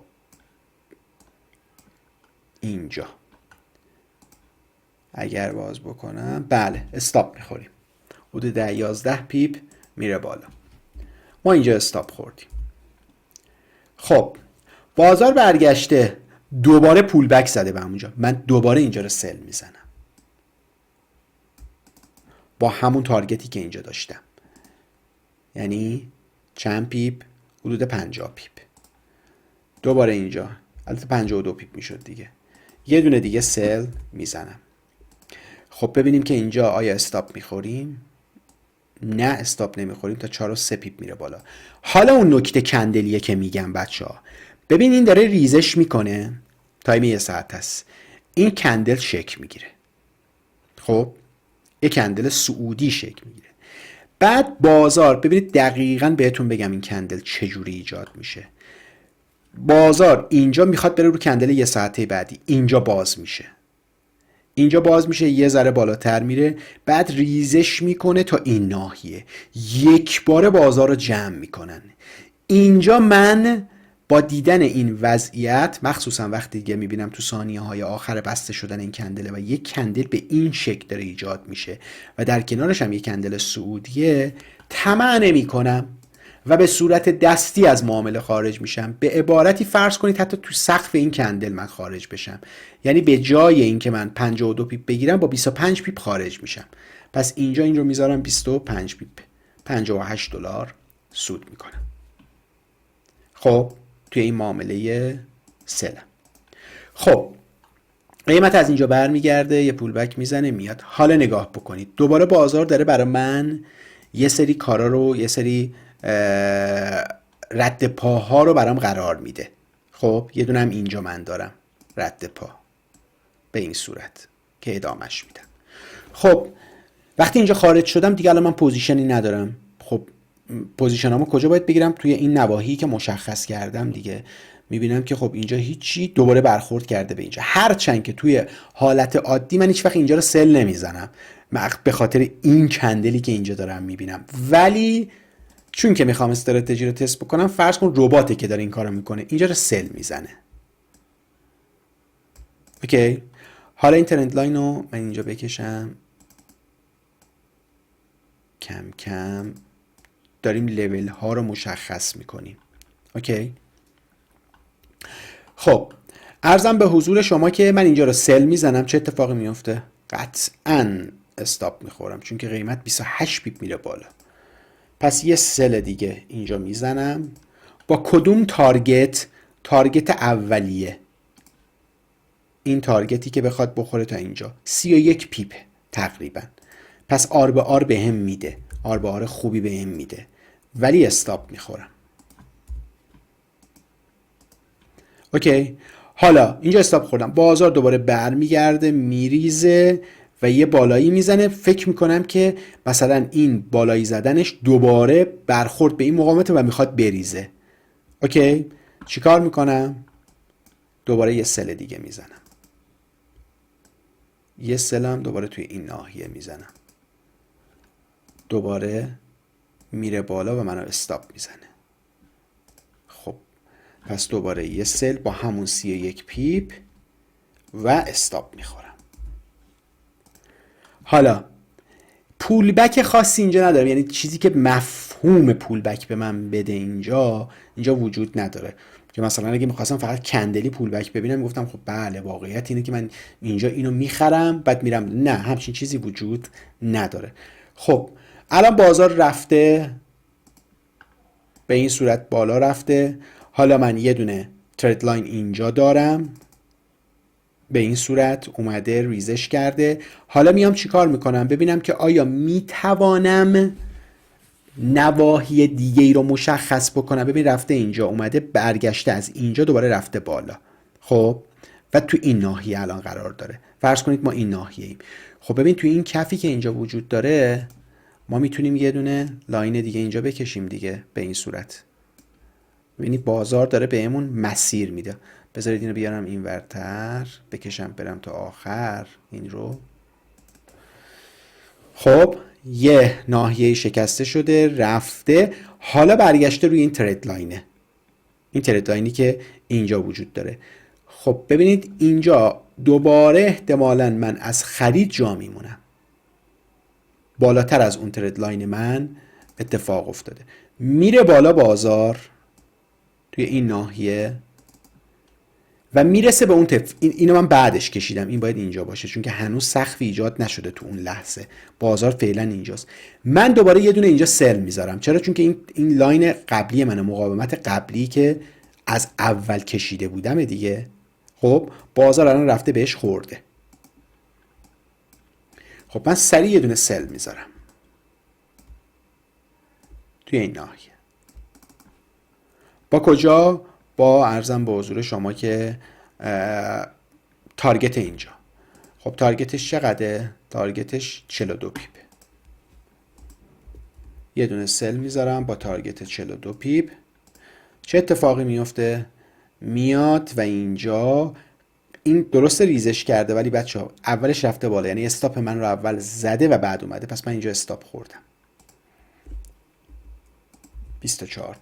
اینجا اگر باز بکنم، بله استاپ میخوریم. حدود 11 پیپ میره بالا. ما اینجا استاپ خوردیم. خب بازار برگشته، دوباره پول بک زده به همونجا. من دوباره اینجا رو سل میزنم با همون تارگتی که اینجا داشتم، یعنی چند پیپ؟ حدود 50 پیپ. دوباره اینجا، البته 52 پیپ میشد دیگه. یه دونه دیگه سل میزنم. خب ببینیم که اینجا آیا استاپ میخوریم. نه استاپ نمیخوریم، تا 4 و 3 پیپ میره بالا. حالا اون نکته کندلیه که میگم بچه ها، ببین این داره ریزش میکنه، تایم 1 ساعت هست. این کندل شکل میگیره. خب یک کندل سعودی شکل میگیره. بعد بازار، ببینید دقیقاً بهتون بگم این کندل چجوری ایجاد میشه. بازار اینجا میخواد بره رو کندل 1 ساعته بعدی، اینجا باز میشه، اینجا باز میشه، یه ذره بالاتر میره، بعد ریزش میکنه تا این ناحیه، یک بار بازار رو جمع میکنن. اینجا من با دیدن این وضعیت، مخصوصا وقتی دیگه میبینم تو ثانیه های آخر بسته شدن این کندله و یک کندل به این شکل داره ایجاد میشه و در کنارش هم یک کندل سعودیه، طمع نمیکنم و به صورت دستی از معامله خارج میشم. به عبارتی فرض کنید حتی تو سقف این کندل من خارج بشم، یعنی به جای اینکه من 52 پیپ بگیرم با 25 پیپ خارج میشم. پس اینجا این رو میذارم 25 پیپ، 58 دلار سود میکنم. خب توی این معامله سلم. خب قیمت از اینجا برمیگرده، یه پول بک میزنه میاد. حالا نگاه بکنید دوباره بازار داره برای من یه سری کارا رو، یه سری رد پاها رو برام قرار میده. خب یه دونم اینجا من دارم رد پا به این صورت که ادامش میدم. خب وقتی اینجا خارج شدم دیگه الان من پوزیشنی ندارم. خب پوزیشنامو کجا باید بگیرم؟ توی این نواحی که مشخص کردم دیگه. میبینم که خب اینجا هیچی، دوباره برخورد کرده به اینجا. هرچند که توی حالت عادی من هیچ وقت اینجا رو سل نمیزنم به خاطر این کندلی که اینجا دارم میبینم، ولی چون که میخوام استراتژی رو تست بکنم، فرض کن رباته که داره این کارو میکنه، اینجا رو سل میزنه. اوکی، حالا این ترند لاین رو من اینجا بکشم، کم کم داریم لول ها رو مشخص میکنیم. اوکی، خب عرضم به حضور شما که من اینجا رو سل میزنم، چه اتفاقی میفته؟ قطعاً استاپ میخورم چون که قیمت 28 پیپ میره بالا. پس یه سل دیگه اینجا میزنم با کدوم تارگت؟ تارگت اولیه، این تارگتی که بخواد بخوره تا اینجا 31 پیپ تقریبا. پس آر به آر به هم میده، آر به آر خوبی به هم میده، ولی استاپ میخورم. اوکی، حالا اینجا استاپ خوردم، بازار دوباره برمیگرده میریزه و یه بالایی میزنه. فکر میکنم که مثلا این بالایی زدنش دوباره برخورد به این مقاومت و میخواد بریزه. اوکی، چیکار میکنم؟ دوباره یه سل دیگه میزنم، یه سلم دوباره توی این ناحیه میزنم، دوباره میره بالا و منو استاپ میزنه. خب پس دوباره یه سل با همون 31 پیپ و استاپ میخورم. حالا پول بک خاصی اینجا ندارم، یعنی چیزی که مفهوم پول بک به من بده اینجا وجود نداره. که مثلا اگه میخواستم فقط کندلی پول بک ببینم گفتم خب بله واقعیت اینه که من اینجا اینو میخرم بعد میرم، نه همچین چیزی وجود نداره. خب الان بازار رفته به این صورت بالا رفته. حالا من یه دونه ترید لاین اینجا دارم به این صورت اومده ریزش کرده. حالا میام چیکار میکنم؟ ببینم که آیا میتوانم نواحی دیگه ای رو مشخص بکنم. ببین رفته اینجا، اومده برگشته از اینجا دوباره رفته بالا. خب و تو این ناحیه الان قرار داره. فرض کنید ما این ناحیه ایم. خب ببین تو این کفی که اینجا وجود داره ما میتونیم یه دونه لاین دیگه اینجا بکشیم دیگه. به این صورت ببینید بازار داره بهمون مسیر میده. بذارید اینو بیارم این ورتر بکشم برم تا آخر این رو. خب یه ناحیه شکسته شده رفته، حالا برگشته روی این ترید لاینه، این ترید لاینی که اینجا وجود داره. خب ببینید اینجا دوباره احتمالاً من از خرید جا میمونم، بالاتر از اون ترید لاین من اتفاق افتاده، میره بالا بازار توی این ناحیه و میرسه به اون اینو من بعدش کشیدم، این باید اینجا باشه چون که هنوز سقفی ایجاد نشده تو اون لحظه، بازار فعلا اینجاست. من دوباره یه دونه اینجا سل میذارم. چرا؟ چون که این لاین قبلی منه، مقاومت قبلی که از اول کشیده بودم دیگه. خب بازار الان رفته بهش خورده. خب من سریع یه دونه سل میذارم توی این ناحیه. با کجا؟ با عرضم به حضور شما که تارگت اینجا. خب تارگتش چقدره؟ تارگتش 42 پیپ. یه دونه سل میذارم با تارگت 42 پیپ. چه اتفاقی میفته؟ میاد و اینجا این درست ریزش کرده ولی بچه ها اولش رفته بالا، یعنی استاپ من رو اول زده و بعد اومده، پس من اینجا استاپ خوردم 24.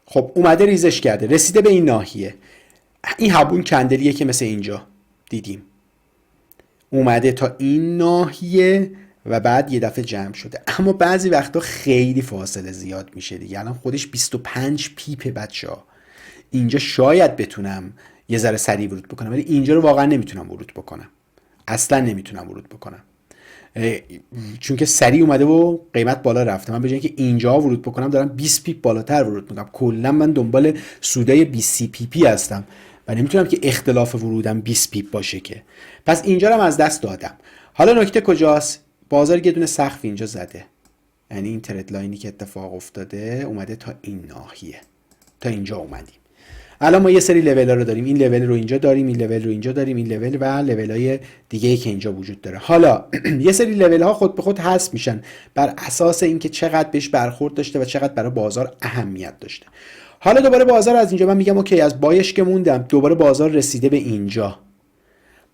خب اومده ریزش کرده رسیده به این ناحیه، این همون کندلیه که مثل اینجا دیدیم، اومده تا این ناحیه و بعد یه دفعه جمع شده. اما بعضی وقتا خیلی فاصله زیاد میشه دیگه. الان خودش 25 پیپه بچه‌ها. اینجا شاید بتونم یه ذره سریع ورود بکنم ولی اینجا رو واقعا نمیتونم ورود بکنم، اصلا نمیتونم ورود بکنم چون که سریع اومده و قیمت بالا رفته. من به جای اینکه اینجا ورود بکنم دارم 20 پیپ بالاتر ورود میکنم. کلا من دنبال سودای 20 پی پی هستم و نمیتونم که اختلاف ورودم 20 پیپ باشه که. پس اینجا رو هم از دست دادم. حالا نکته کجاست؟ بازار یه دونه سقف اینجا زده، یعنی این ترید لاینی که اتفاق افتاده اومده تا این ناحیه، تا اینجا اومدیم. الان ما یه سری لول ها رو داریم، این لول رو اینجا داریم، این لول رو اینجا داریم، این لول و لول های دیگه ای که اینجا وجود داره. حالا یه سری لول ها خود به خود حذف میشن بر اساس اینکه چقدر بهش برخورد داشته و چقدر برای بازار اهمیت داشته. حالا دوباره بازار از اینجا من میگم اوکی، از بایش که موندم دوباره بازار رسیده به اینجا،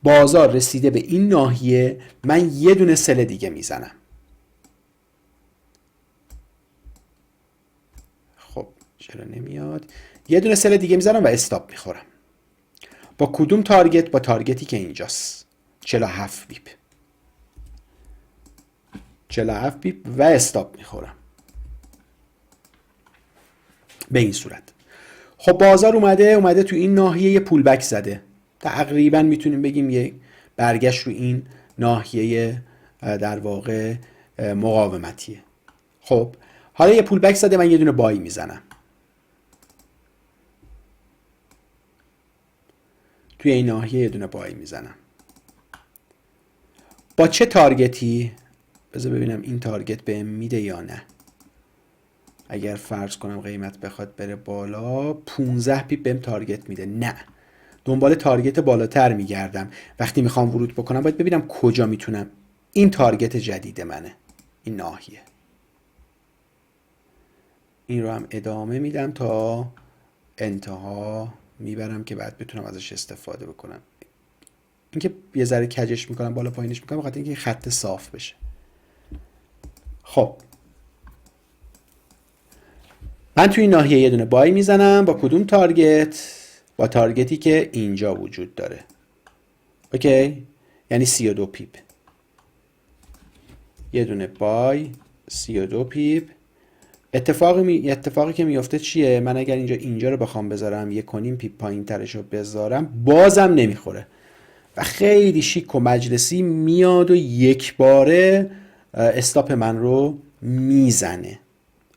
بازار رسیده به این ناحیه، من یه دونه سل دیگه میزنم. خب چرا نمیاد؟ یه دونه سل دیگه میزنم و استاپ میخورم. با کدوم تارگت؟ با تارگتی که اینجاست، 47 بیپ. 47 بیپ و استاپ میخورم به این صورت. خب بازار اومده تو این ناحیه یه پول بک زده، تقریبا میتونیم بگیم یه برگشت رو این ناحیه در واقع مقاومتیه. خب حالا یه پول بک زده، من یه دونه بای میزنم توی این ناحیه، یه دونه بای میزنم. با چه تارگتی؟ بذار ببینم این تارگت بهم میده یا نه. اگر فرض کنم قیمت بخواد بره بالا 15 پیپ بهم تارگت میده، نه، دنبال تارگت بالاتر میگردم. وقتی میخوام ورود بکنم باید ببینم کجا میتونم. این تارگت جدید منه، این ناحیه. این رو هم ادامه میدم تا انتها میبرم که بعد بتونم ازش استفاده بکنم. اینکه یه ذره کجش میکنم بالا پایینش میکنم بخاطر اینکه خط صاف بشه. خب من توی این ناحیه یه دونه بای میزنم. با کدوم تارگت؟ با تارگتی که اینجا وجود داره. اوکی؟ یعنی 32 پیپ. یه دونه بای 32 پیپ. اتفاقی که میفته چیه؟ من اگر اینجا رو بخوام بذارم 1.5 پیپ پایین ترش رو بذارم بازم نمیخوره و خیلی شیک و مجلسی میاد و یک باره استاپ من رو میزنه.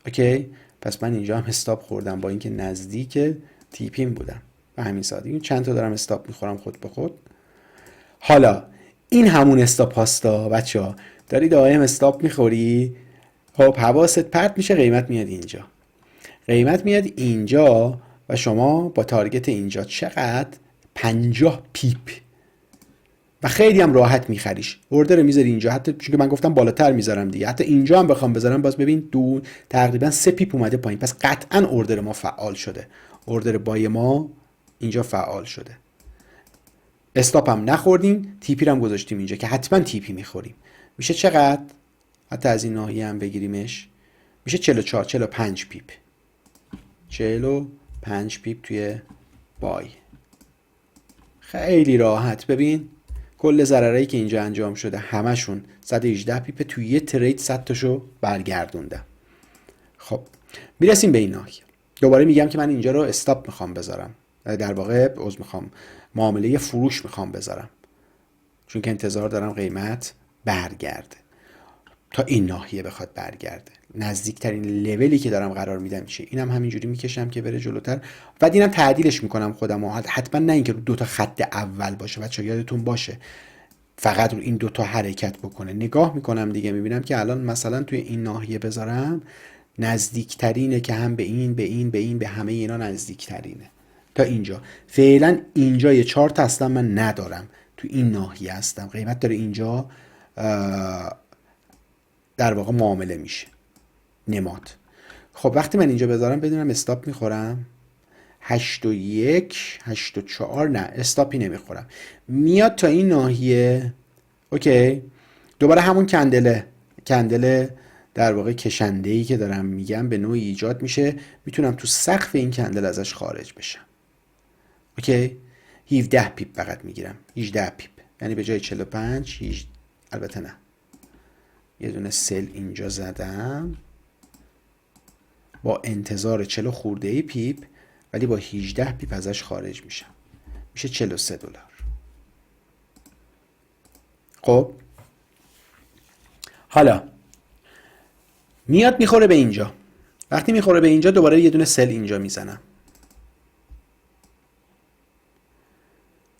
اوکی؟ پس من اینجا هم استاپ خوردم با اینکه نزدیک تیپیم بودم. به همین سادگی چند تا دارم استاپ میخورم خود به خود. حالا این همون استاپ هاستا بچه‌ها. داری دائم استاپ میخوری. خب حواست پرت میشه، قیمت میاد اینجا، قیمت میاد اینجا و شما با تارگت اینجا چقدر؟ 50 پیپ و خیلی هم راحت میخریش. اوردر میذاری اینجا، حتی چون که من گفتم بالاتر میذارم دیگه، حتی اینجا هم بخوام بذارم باز ببین دو تقریبا 3 پیپ اومده پایین. پس قطعا اوردر ما فعال شده، اوردر بای ما اینجا فعال شده. استاپ هم نخوردیم، تیپی هم گذاشتیم اینجا که حتما تیپی میخوریم. میشه چقدر؟ حتی از این ناحیه هم بگیریمش میشه 44 45 پیپ، 45 پیپ توی بای. خیلی راحت. ببین کل ضررایی که اینجا انجام شده همشون 118 پیپ توی یه ترید 100 تاشو برگردوندم. خب میرسیم به این ناحیه. دوباره میگم که من اینجا رو استاپ میخوام بذارم، در واقع میخوام معامله فروش میخوام بذارم، چون که انتظار دارم قیمت برگرده، تا این ناحیه بخواد برگرده. نزدیکترین لولی که دارم قرار میدم چیه؟ اینم همینجوری میکشم که بره جلوتر و اینم تعدیلش میکنم خودم. حتما نه اینکه رو دو تا خط اول باشه، بچه‌ها یادتون باشه فقط رو این دو تا حرکت بکنه. نگاه میکنم دیگه، میبینم که الان مثلا توی این ناحیه بذارم نزدیکترینه که هم به این به این به این به همه اینا نزدیکترینه تا اینجا. فعلا اینجا یه چارت اصلا من ندارم، تو این ناحیه هستم، قیمت داره اینجا در واقع معامله میشه نماد. خب وقتی من اینجا بذارم بدونم استاپ میخورم 81 84 نه استاپی نمیخورم، میاد تا این ناحیه. اوکی دوباره همون کندل در واقع کشنده‌ای که دارم میگم به نوعی ایجاد میشه، میتونم تو سقف این کندل ازش خارج بشم. اوکی 17 پیپ فقط میگیرم، 18 پیپ، یعنی به جای 45 البته نه، یه دونه سل اینجا زدم با انتظار 40 خورده ای پیپ، ولی با 18 پیپ ازش خارج میشم، میشه 43 دلار. خب حالا میاد میخوره به اینجا. وقتی میخوره به اینجا دوباره یه دونه سل اینجا میزنم.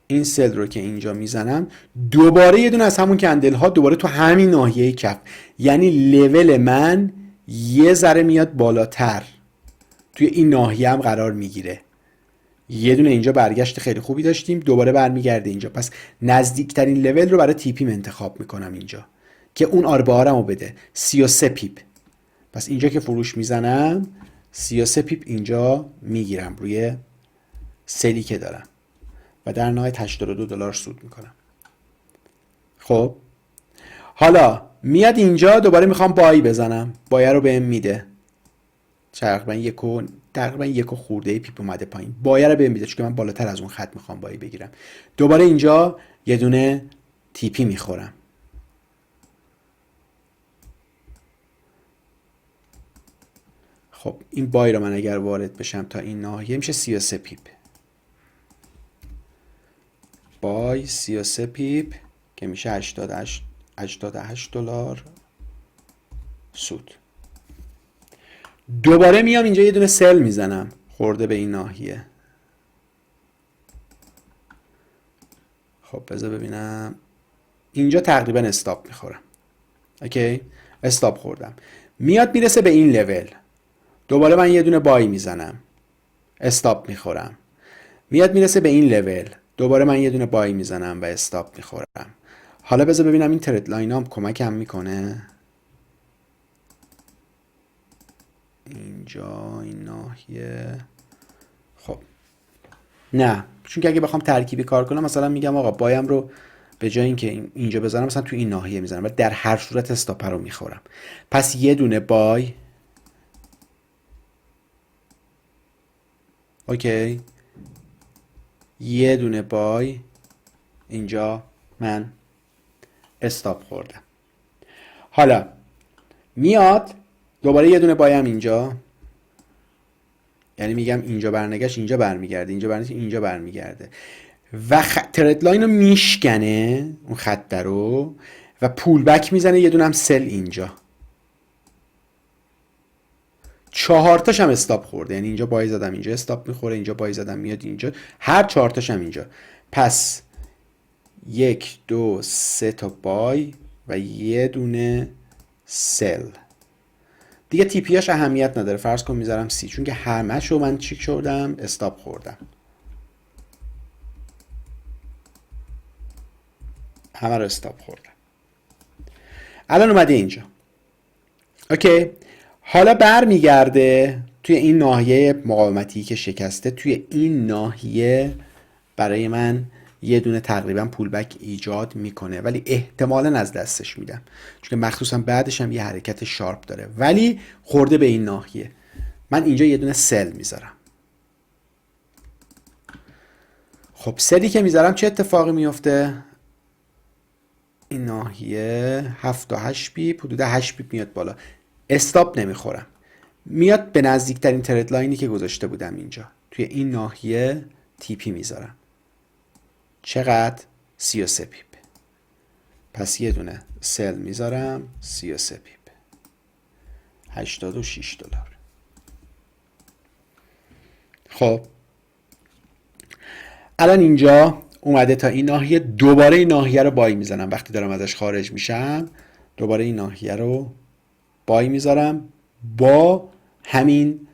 این سل رو که اینجا میزنم دوباره یه دونه از همون کندل ها دوباره تو همین ناحیه کف، یعنی لول من یه ذره میاد بالاتر، توی این ناحیه هم قرار میگیره. یه دونه اینجا برگشت خیلی خوبی داشتیم، دوباره برمیگرده اینجا. پس نزدیکترین لول رو برای تیپیم انتخاب میکنم اینجا که اون آر به آرمو بده 33 پیپ. پس اینجا که فروش میزنم 33 پیپ اینجا میگیرم روی سلی که دارم و در نهایت 82 دلار سود میکنم. خب حالا میاد اینجا دوباره میخوام بای بزنم، بای رو بهم میده تقریبا یک خورده پیپ اومده پایین، بای رو بهم میده چون من بالاتر از اون خط میخوام بای بگیرم. دوباره اینجا یه دونه تیپی میخورم. خب این بای رو من اگر وارد بشم تا این ناحیه میشه 33 پیپ، بای 33 پیپ که میشه 88 دلار سود. دوباره میام اینجا یه دونه سل میزنم خورده به این ناحیه. خب بذار ببینم اینجا تقریبا استاپ میخورم. اوکی استاپ خوردم، میاد میرسه به این لول، دوباره من یه دونه بای میزنم، استاپ میخورم. میاد میرسه به این لول، دوباره من یه دونه بای میزنم و استاپ میخورم. حالا بذار ببینم این ترید لاین هم کمکم میکنه. اینجا این ناحیه خب نه، چون که اگه بخوام ترکیبی کار کنم مثلا میگم آقا بایم رو به جای اینکه اینجا بذارم مثلا تو این ناحیه میزنم و در هر صورت استاپ رو میخورم. پس یه دونه بای، اوکی یه دونه بای اینجا من استاپ خوردم. حالا میاد دوباره یه دونه بایم اینجا، یعنی میگم اینجا برنگشت اینجا برمیگرده، اینجا برنگشت اینجا برمیگرده و ترید لاین رو میشکنه اون خط رو و پول بک میزنه، یه دونه هم سل اینجا. 4 تاش هم استاپ خورده، یعنی اینجا بای زدم اینجا استاپ میخوره، اینجا بای زدم میاد اینجا، هر 4 تاش هم اینجا. پس 1 2 3 تا بای و یه دونه سل. دیگه تی پیاش اهمیت نداره، فرض کن میذارم سی، چون که همه‌شو من چیک شدم، استاپ خوردم، همه رو استاپ خوردم. الان اومده اینجا. اوکی، حالا برمیگرده توی این ناحیه مقاومتی که شکسته، توی این ناحیه برای من یه دونه تقریبا پولبک ایجاد میکنه، ولی احتمالاً از دستش میدم، چون مخصوصا بعدش هم یه حرکت شارپ داره، ولی خورده به این ناحیه. من اینجا یه دونه سل میذارم. خب سلی که میذارم چه اتفاقی میفته؟ این ناحیه 7 تا 8 پیپ، حدود 8 پیپ میاد بالا، استاپ نمیخورم، میاد به نزدیکترین ترید لاینی که گذاشته بودم اینجا، توی این ناحیه تی پی میذارم. چقدر؟ 33 پیپ. پس یه دونه سل میذارم 33 پیپ، 86 دلار. خب الان اینجا اومده تا این ناحیه، دوباره این ناحیه رو بای میزنم. وقتی دارم ازش خارج میشم دوباره این ناحیه رو بای میذارم با همین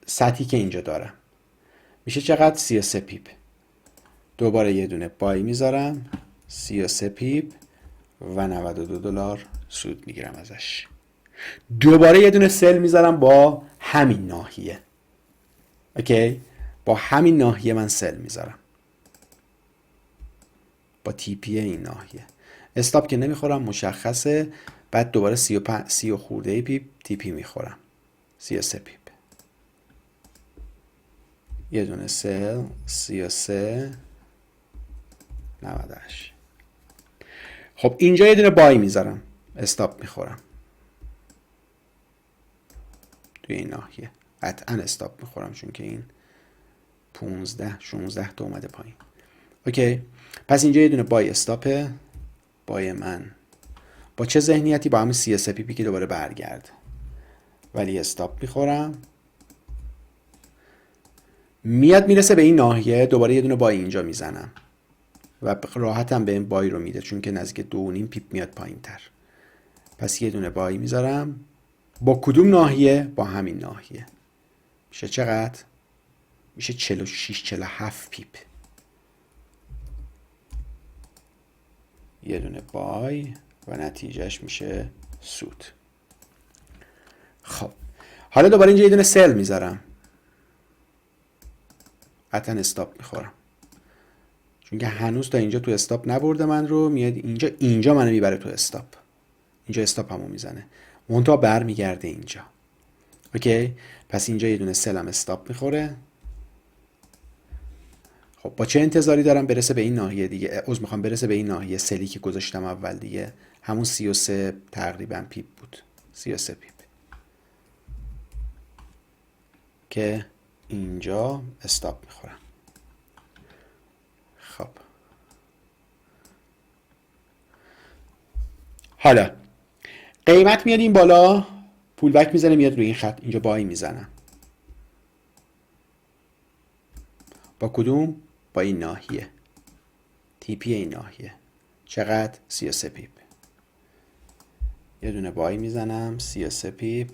سطحی که اینجا دارم. میشه چقدر؟ 33 پیپ. دوباره یه دونه بای میذارم 33 پیپ و 92 دلار سود میگیرم ازش. دوباره یه دونه سل میذارم با همین ناحیه. اوکی، با همین ناحیه من سل میذارم، با تی پی این ناحیه. استاپ که نمیخورم مشخصه. بعد دوباره 30 و خورده پیپ تی پی میخورم، 33 پیپ. یه دونه سل 33 98. خب اینجا یه دونه بای میذارم، استاپ میخورم توی این ناحیه. قطعا استاپ میخورم چون که این 15 16 تا اومده پایین. اوکی، پس اینجا یه دونه بای استاپه. بای من با چه ذهنیتی؟ با همین 33 پیپی که دوباره برگرد، ولی استاپ میخورم. میاد میرسه به این ناحیه، دوباره یه دونه بای اینجا میزنم و راحتم به این بای رو میده، چون که نزدیک 2.5 پیپ میاد پایین تر. پس یه دونه بای میذارم با کدوم ناحیه؟ با همین ناحیه. میشه چقدر؟ میشه 46 47 پیپ. یه دونه بای و نتیجهش میشه سود. خب حالا دوباره اینجا یه دونه سل میذارم، قطعا استاپ میخورم چون که هنوز تا اینجا تو استاپ نبرده من رو. میاد اینجا منو میبره تو استاپ، اینجا استاپ همو میزنه، منتها بر میگرده اینجا. اوکی، پس اینجا یه دونه سلم استاپ میخوره. خب با چه انتظاری دارم برسه به این ناحیه دیگه؟ میخوام برسه به این ناحیه سلی که گذاشتم اول دیگه، همون 33 تقریبا پیپ بود، 33 پیپ که اینجا استاپ میخورم. خب حالا قیمت میاد این بالا، پول بک میزنه میاد روی این خط، اینجا بای میزنم. با کدوم؟ با این ناحیه، تی پی این ناحیه. چقدر؟ 33 پیپ. یه دونه بای میزنم 33 پیپ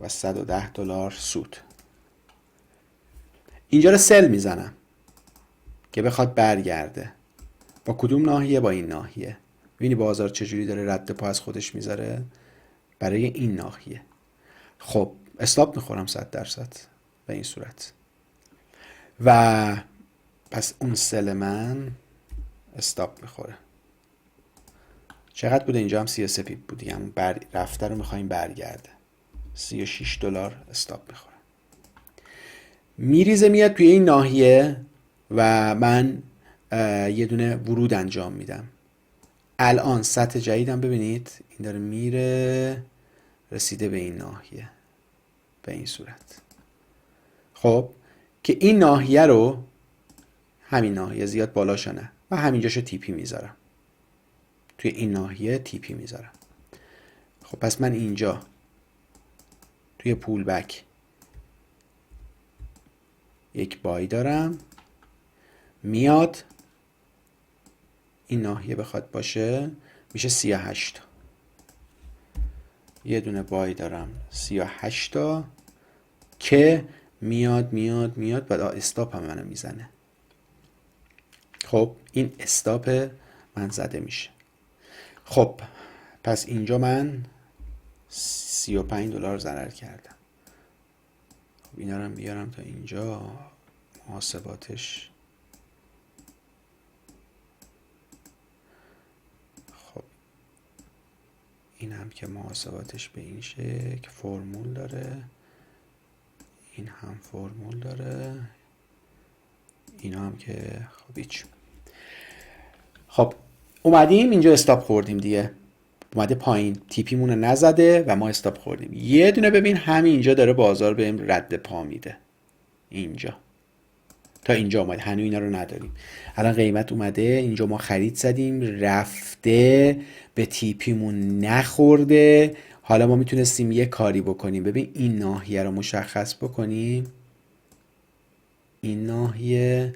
و 110 دلار سود. اینجا رو سل میزنم که بخواد برگرده. با کدوم ناحیه؟ با این ناحیه. ببینی بازار چجوری داره رد پا از خودش میذاره برای این ناحیه. خب استاپ میخورم 100% به این صورت. و پس اون سل من استاپ میخوره. چقدر بوده؟ اینجا هم 33 پیپ بود دیگه، همون رفته رو میخوایم برگرده. 36 دلار استاپ میخوره. میریزه میاد توی این ناحیه و من یه دونه ورود انجام میدم. الان سطح جدیدم ببینید این داره میره، رسیده به این ناحیه به این صورت. خب که این ناحیه رو، همین ناحیه زیاد بالاش نه، و همینجاشو تی پی میذارم، توی این ناحیه تی پی میذارم. خب پس من اینجا توی پول بک یک بای دارم، میاد این ناحیه بخواد باشه میشه 38 تا. یه دونه بای دارم 38 تا که میاد بعد استاپ هم منو میزنه. خب این استاپ من زده میشه. خب پس اینجا من $35 ضرر کردم. خب اینا رو بیارم تا اینجا، محاسباتش. خب این هم که محاسباتش به این شکل فرمول داره، این هم فرمول داره، اینا هم که خب هیچ. خب اومدیم اینجا استاپ خوردیم دیگه، اومده پایین، تیپیمون رو نزده و ما استاپ خوردیم. یه دونه ببین همین اینجا داره بازار بهم رد پا میده، اینجا تا اینجا اومد، هنوز اینا رو نداریم. الان قیمت اومده اینجا، ما خرید زدیم رفته به تیپیمون نخورده. حالا ما میتونستیم یه کاری بکنیم، ببین این ناحیه رو مشخص بکنیم، این ناحیه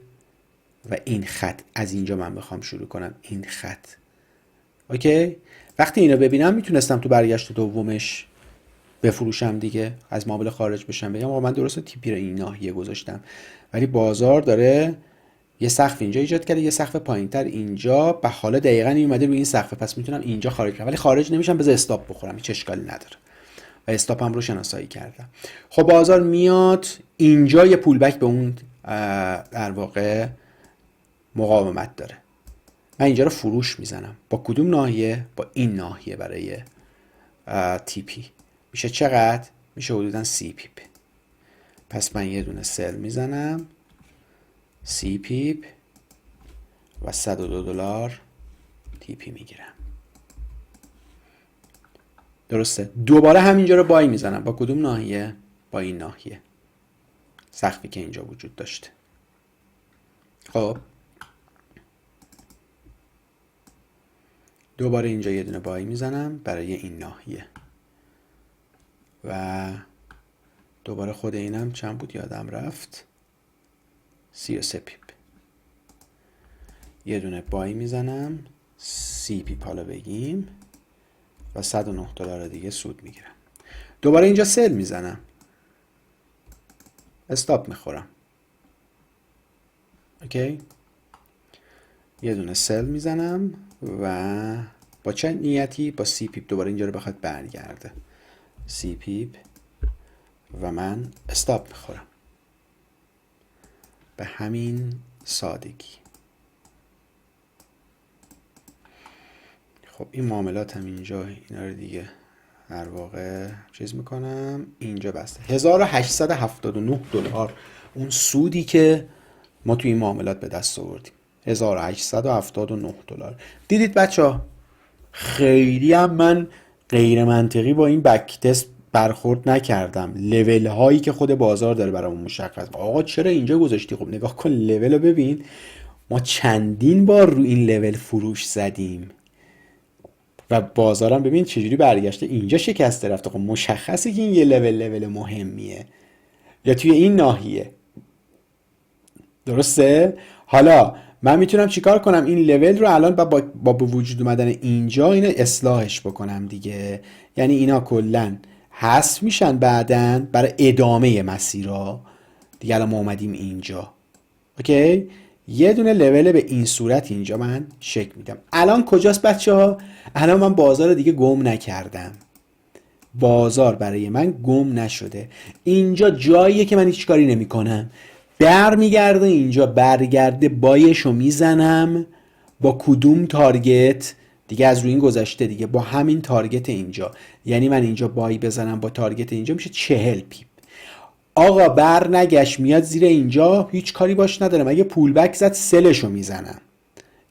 و این خط، از اینجا من بخوام شروع کنم این خط. اوکی، وقتی اینو ببینم میتونستم تو برگشت دومش بفروشم دیگه، از معامله خارج بشم، بگم آقا من درسته تیپی رو این ناحیه گذاشتم ولی بازار داره یه سقف اینجا ایجاد کرده، یه سقف پایینتر اینجا، و حالا دقیقاً این اومده روی این سقف، پس میتونم اینجا خارج کنم، ولی خارج نمیشم، بذار استاپ بخورم، هیچ اشکالی نداره و استاپ هم رو شناسایی کردم. خب بازار میاد اینجا یه پول بک به اون در واقع مقاومت داره، من اینجا رو فروش میزنم. با کدوم ناحیه؟ با این ناحیه برای تیپی. میشه چقدر؟ میشه حدوداً 30 پیپ. پس من یه دونه سل میزنم 30 پیپ و $102 تیپی میگیرم. درسته؟ دوباره همینجا رو بای میزنم. با کدوم ناحیه؟ با این ناحیه، سقفی که اینجا وجود داشته. خب دوباره اینجا یه دونه بای میزنم برای این ناحیه و دوباره خود اینم چند بود یادم رفت، 33 پیپ. یه دونه بای میزنم 30 پیپ حالا بگیم و $109 دیگه سود میگیرم. دوباره اینجا سل میزنم، استاپ میخورم. اوکی، یه دونه سل میزنم و با چه نیتی؟ با 30 پیپ دوباره اینجا رو بخواد برگرده، 30 پیپ و من استاپ میخورم. به همین سادگی. خب این معاملات هم اینجا، اینا رو دیگه در واقع چیز میکنم، اینجا بسته. $1879 اون سودی که ما توی این معاملات به دست آوردیم، $1879. دیدید بچه ها؟ خیلی هم من غیر منطقی با این بک تست برخورد نکردم. لول هایی که خود بازار داره برامون مشخص. آقا چرا اینجا گذاشتی؟ خب نگاه کن لول رو ببین، ما چندین بار رو این لول فروش زدیم و بازارم ببین چجوری برگشته اینجا شکسته رفته. خب مشخصه که این یه لول مهمیه، یا توی این ناحیه. درسته؟ حالا من میتونم چیکار کنم؟ این لول رو الان با به وجود اومدن اینجا اینو اصلاحش بکنم دیگه، یعنی اینا کلن حذف میشن بعدن برای ادامه مسیرها دیگه. الان ما اومدیم اینجا، اوکی، یه دونه لول به این صورت اینجا من شکل میدم. الان کجاست بچه ها؟ الان من بازار رو دیگه گم نکردم، بازار برای من گم نشده. اینجا جاییه که من هیچ کاری نمی کنم، برمیگرده اینجا، برگرده بایشو میزنم با کدوم تارگت دیگه، از روی این گذشته دیگه، با همین تارگت اینجا. یعنی من اینجا بای بزنم با تارگت اینجا میشه 40 پیپ. آقا بر نگشت میاد زیر اینجا، هیچ کاری باش ندارم. اگه پول بک زد سلشو میزنم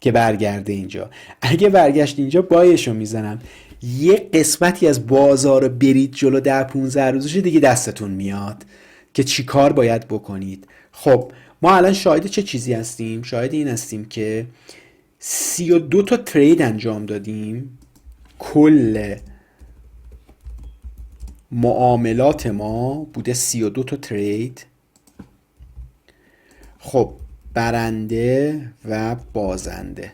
که برگرده اینجا، اگه برگشت اینجا بایشو میزنم. یه قسمتی از بازار رو برید جلو 10-15 روزش دیگه دستتون میاد که چی کار باید بکنید. خب ما الان شاهد چه چیزی هستیم؟ شاهد این هستیم که 32 تا ترید انجام دادیم. کل معاملات ما بوده 32 تا ترید. خب برنده و بازنده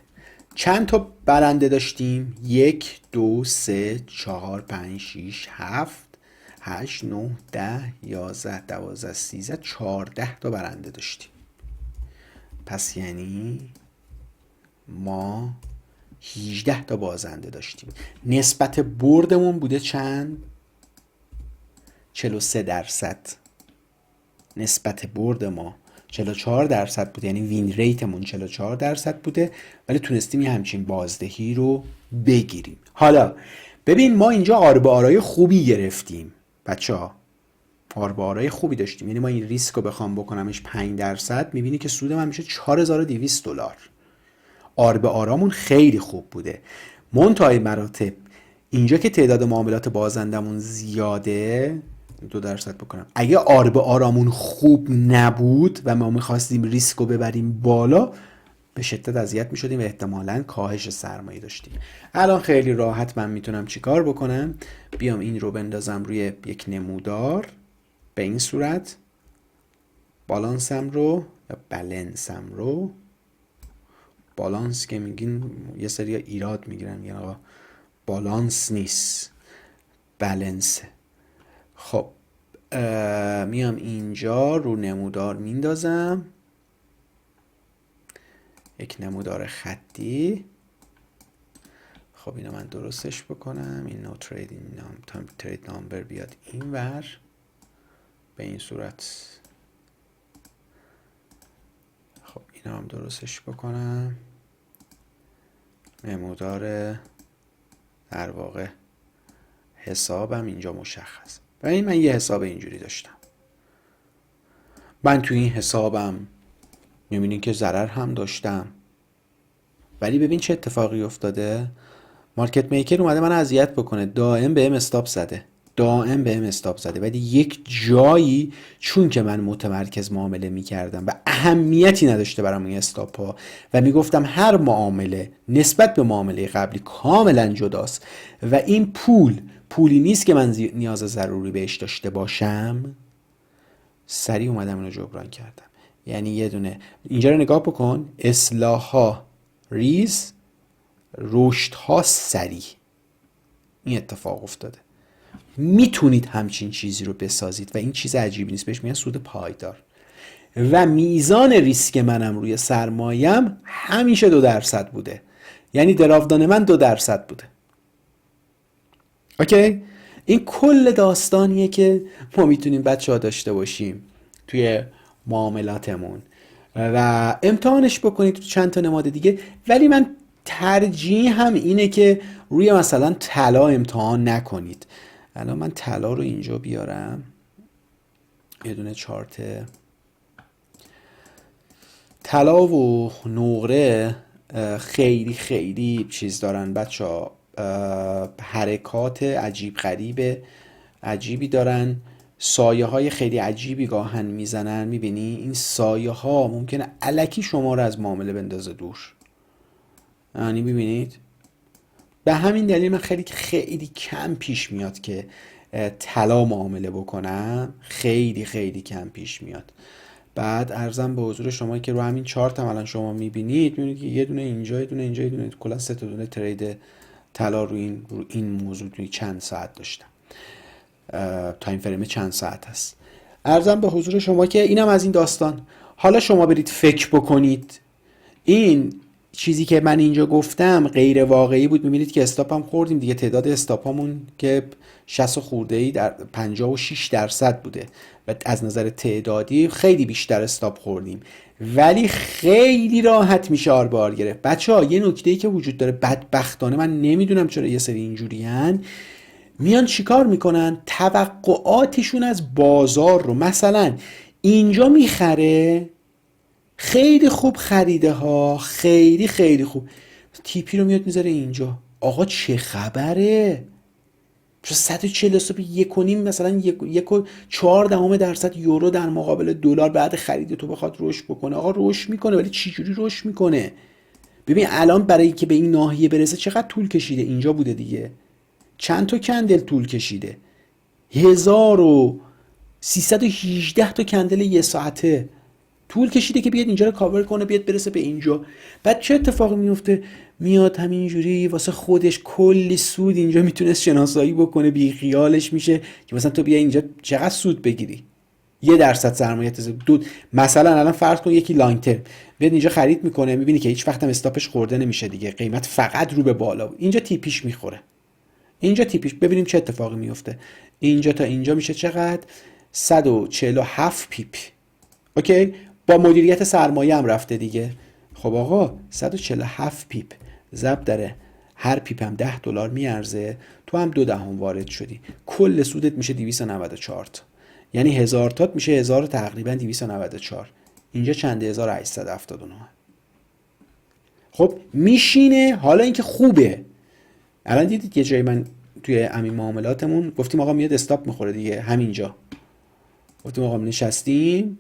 چند تا برنده داشتیم؟ 1 2 3 4 5 6 7 8 9 10 11 12 13 14 تا برنده داشتیم. پس یعنی ما 18 تا بازنده داشتیم. نسبت بردمون بوده چند؟ 43%. نسبت برد ما 44% بوده، یعنی وین ریتمون 44% بوده، ولی تونستیم یه همچین بازدهی رو بگیریم. حالا ببین ما اینجا آر به آرای خوبی گرفتیم بچه ها، آر به آرای خوبی داشتیم. یعنی ما این ریسک رو بخوام بکنمش 5%، میبینی که سود من میشه $4200. آر به آرامون خیلی خوب بوده. منتهای مراتب اینجا که تعداد معاملات بازندمون زیاده، 2% بکنم، اگه آر به آرامون خوب نبود و ما میخواستیم ریسک رو ببریم بالا، به شدت اذیت میشدیم و احتمالاً کاهش سرمایه داشتیم. الان خیلی راحت من میتونم چیکار بکنم؟ بیام این رو بندازم روی یک نمودار به این صورت، بالانسم رو یا بلنسم رو، بالانس که میگین یه سری ایراد میگیرن، میگن آقا بالانس نیست، بلنسه. خب میام اینجا رو نمودار میندازم، یک نمودار خطی. خب اینو من درستش بکنم، این نو ترید نامبر بیاد این ور به این صورت. خب اینو هم درستش بکنم، نمودار در واقع حسابم اینجا مشخص. ببین من یه حساب اینجوری داشتم، من تو این حسابم میبینین که ضرر هم داشتم، ولی ببین چه اتفاقی افتاده. مارکت میکر اومده من اذیت بکنه، دائم بهم استاپ زده، دائم بهم استاپ زده، ولی یک جایی چون که من متمرکز معامله میکردم و اهمیتی نداشته برام این استاپ ها و میگفتم هر معامله نسبت به معامله قبلی کاملا جداست و این پولی نیست که من نیاز ضروری بهش داشته باشم، سریع اومدم اینو جبران کردم. یعنی یه دونه اینجا رو نگاه بکن، اصلاح ها ریز، رشد ها سریع. این اتفاق افتاده. میتونید همچین چیزی رو بسازید و این چیز عجیبی نیست، بهش میگن سود پایدار. و میزان ریسک منم روی سرمایه‌ام همیشه 2% بوده، یعنی دراودان من 2% بوده. اوکی؟ این کل داستانیه که ما میتونیم بچه ها داشته باشیم توی معاملاتمون و امتحانش بکنید تو چند تا نماد دیگه. ولی من ترجیح هم اینه که روی مثلا طلا امتحان نکنید. الان من طلا رو اینجا بیارم، یه دونه چارت طلا و نقره خیلی خیلی چیز دارن بچه ها، حرکات عجیب غریب عجیبی دارن، سایه های خیلی عجیبی گاهن میزنن. میبینی این سایه ها ممکنه الکی شما رو از معامله بندازه دور، یعنی ببینید به همین دلیل من خیلی کم پیش میاد که طلا معامله بکنم، خیلی خیلی کم پیش میاد. بعد ارزم به حضور شما که رو همین چارت هم الان شما میبینید که یه دونه اینجا، یه دونه اینجا، یه دونه، کلا 3 تا دونه ترید طلا رو این موضوع توی چند ساعت داشتم. تایم فریم چند ساعت هست. ارزم به حضور شما که اینم از این داستان. حالا شما برید فکر بکنید، این چیزی که من اینجا گفتم غیر واقعی بود. میبینید که استاپ هم خوردیم دیگه، تعداد استاپ همون که 60 خورده ای در 56% بوده و از نظر تعدادی خیلی بیشتر استاپ خوردیم، ولی خیلی راحت میشه آر به آر گرفت. بچه ها یه نکته‌ای که وجود داره، بدبختانه من نمیدونم چرا یه سری اینجوری هن، میان چیکار میکنن؟ توقعاتشون از بازار رو مثلا اینجا میخره، خیلی خوب خریده ها، خیلی خیلی خوب، تیپی رو میاد میذاره اینجا، آقا چه خبره؟ 140 حساب 1.5 مثلا 1.4% یورو در مقابل دلار بعد خرید تو بخواد رشد بکنه. آقا رشد میکنه، ولی چی جوری رشد میکنه؟ ببین الان برای که به این ناحیه برسه چقدر طول کشیده، اینجا بوده دیگه، چند تا کندل طول کشیده، 1318 تا کندل یه ساعته طول کشیده که بیاد اینجا رو کاور کنه، بیاد برسه به اینجا. بعد چه اتفاقی میفته؟ میاد همینجوری واسه خودش کلی سود اینجا میتونست شناسایی بکنه، بی خیالش میشه که مثلا تو بیا اینجا چقدر سود بگیری، 1% سرمایه دو. مثلا الان فرض کن یکی لانگ ترم بیاد اینجا خرید میکنه، میبینی که هیچ وقت هم استاپش خورده نمیشه دیگه، قیمت فقط رو به بالا بود. اینجا تیپیش میخوره، اینجا تیپیش، ببینیم چه اتفاقی میفته. اینجا تا اینجا میشه چقدر؟ 147 پیپ. اوکی، با مدیریت سرمایه هم رفته دیگه. خب آقا 147 پیپ ضرب در هر پیپ هم $10 میارزه، تو هم 0.2 وارد شدی، کل سودت میشه 294 تا، یعنی 1000 تات میشه 1000 تقریبا 294. اینجا چنده؟ 1879. خب میشینه. حالا اینکه خوبه، الان دیدید یه جایی من توی همین معاملاتمون گفتیم آقا میاد استاپ میخوره دیگه، همینجا گفتیم آقا نشستیم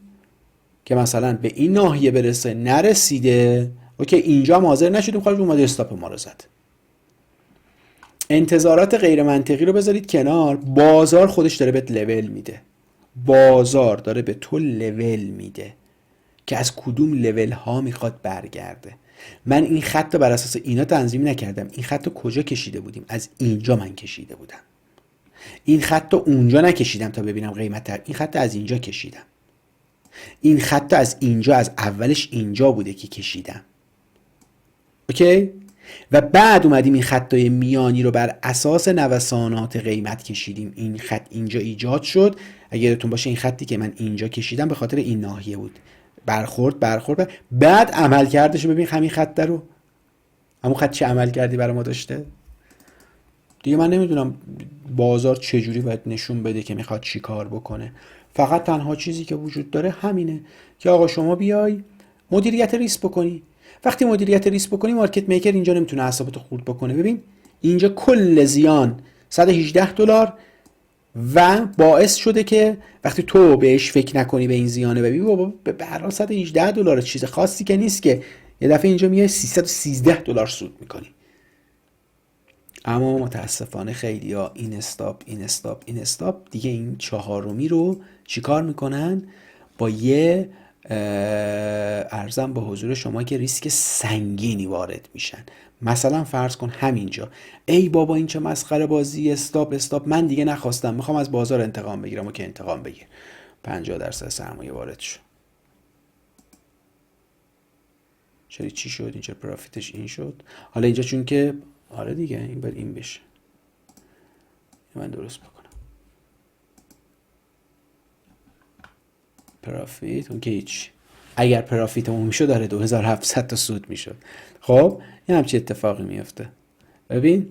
که مثلا به این ناحیه برسه، نرسیده، اوکی اینجا هم حاضر نشدیم، خارج اومده استاپ ما رو زد. انتظارات غیر منطقی رو بذارید کنار، بازار خودش داره بهت لول میده، بازار داره به تو لول میده که از کدوم لول ها میخواد برگرده. من این خط رو بر اساس اینا تنظیم نکردم، این خط رو کجا کشیده بودیم؟ از اینجا من کشیده بودم. این خط رو اونجا نکشیدم تا ببینم قیمت، این خط رو از اینجا کشیدم. این خط از اینجا، از اولش اینجا بوده که کشیدم. اوکی؟ و بعد اومدیم این خطای میانی رو بر اساس نوسانات قیمت کشیدیم. این خط اینجا ایجاد شد، اگه یادتون باشه این خطی که من اینجا کشیدم به خاطر این ناحیه بود، برخورد بعد عمل کردش. ببین همین خط رو، همون خط چه عمل کردی برای ما داشته دیگه. من نمیدونم بازار چجوری باید نشون بده که میخواد چی کار بکنه. فقط تنها چیزی که وجود داره همینه که آقا شما بیای مدیریت ریسک بکنی. وقتی مدیریت ریسک بکنی، مارکت میکر اینجا نمیتونه اعصابتو خورد بکنه. ببین اینجا کل زیان $118 و باعث شده که وقتی تو بهش فکر نکنی به این زیانه، ببین بابا به هر حال $118 چیز خاصی که نیست که، یه دفعه اینجا میای $313 سود میکنی. اما متاسفانه خیلی ها این استاپ دیگه، این چهارمی رو چیکار میکنن؟ با یه ارزم به حضور شما که ریسک سنگینی وارد میشن. مثلا فرض کن همینجا، ای بابا این چه مسخره بازی، استاپ من دیگه نخواستم، میخوام از بازار انتقام بگیرم. و که انتقام بگیر، 50% سرمایه وارد شد. چرا چی شد اینجا؟ پرافیتش این شد. حالا اینجا چون که آره دیگه این باید این بشه، من درست بکنم پرافیت اون که هیچ. اگر پرافیتمون میشد داره 2700 تا سود میشد. خب این هم چه اتفاقی میفته؟ ببین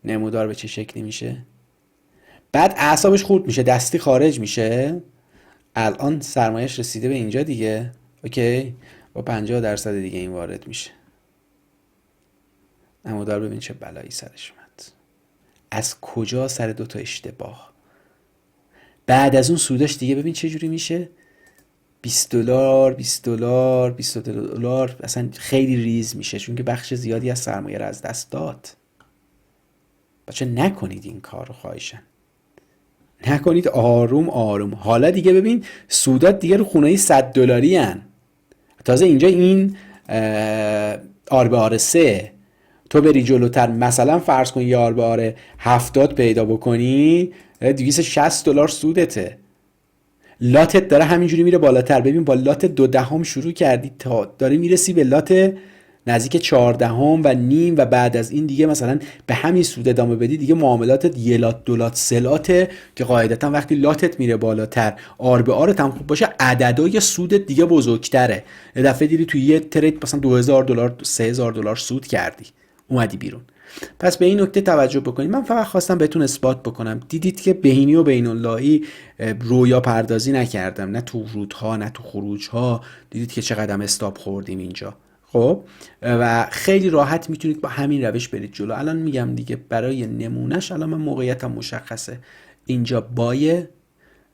نمودار به چه شکلی میشه، بعد اعصابش خورد میشه، دستی خارج میشه. الان سرمایهش رسیده به اینجا دیگه، اوکی، با 50% دیگه این وارد میشه. نمودار ببین چه بلایی سرش اومد، از کجا سر دوتا اشتباه. بعد از اون سوداش دیگه ببین چه جوری میشه، $20 اصلا خیلی ریز میشه، چون که بخش زیادی از سرمایه رو از دست داد. بچه نکنید این کار رو، خواهشن نکنید، آروم. حالا دیگه ببین سودات دیگه رو خونه $100 هن. تازه اینجا این RBR3 تو بری جلوتر، مثلا فرض کن یه RBR 70 پیدا بکنی، $260 سودته. لاتت داره همینجوری میره بالاتر. ببین با لات 0.2 شروع کردی تا داره میرسی به لات نزدیک 14.5 و بعد از این دیگه مثلا به همین سود ادامه بدی، دیگه معاملاتت 1 لات 2 لات 3 لاته که قاعدتا وقتی لاتت میره بالاتر، RBRت هم خوب باشه، عددای سودت دیگه بزرگتره. یه دفعه دیدی توی یه ترید مثلا $2000 $3000 سود کردی، اومدی بیرون. پس به این نکته توجه بکنید. من فقط خواستم بهتون اثبات بکنم. دیدید که بهینی و بین اللهی رویا پردازی نکردم، نه تو ورودها نه تو خروجها. دیدید که چقدر استاپ خوردیم اینجا. خب و خیلی راحت میتونید با همین روش برید جلو. الان میگم دیگه برای نمونهش، الان من موقعیتم مشخصه، اینجا بای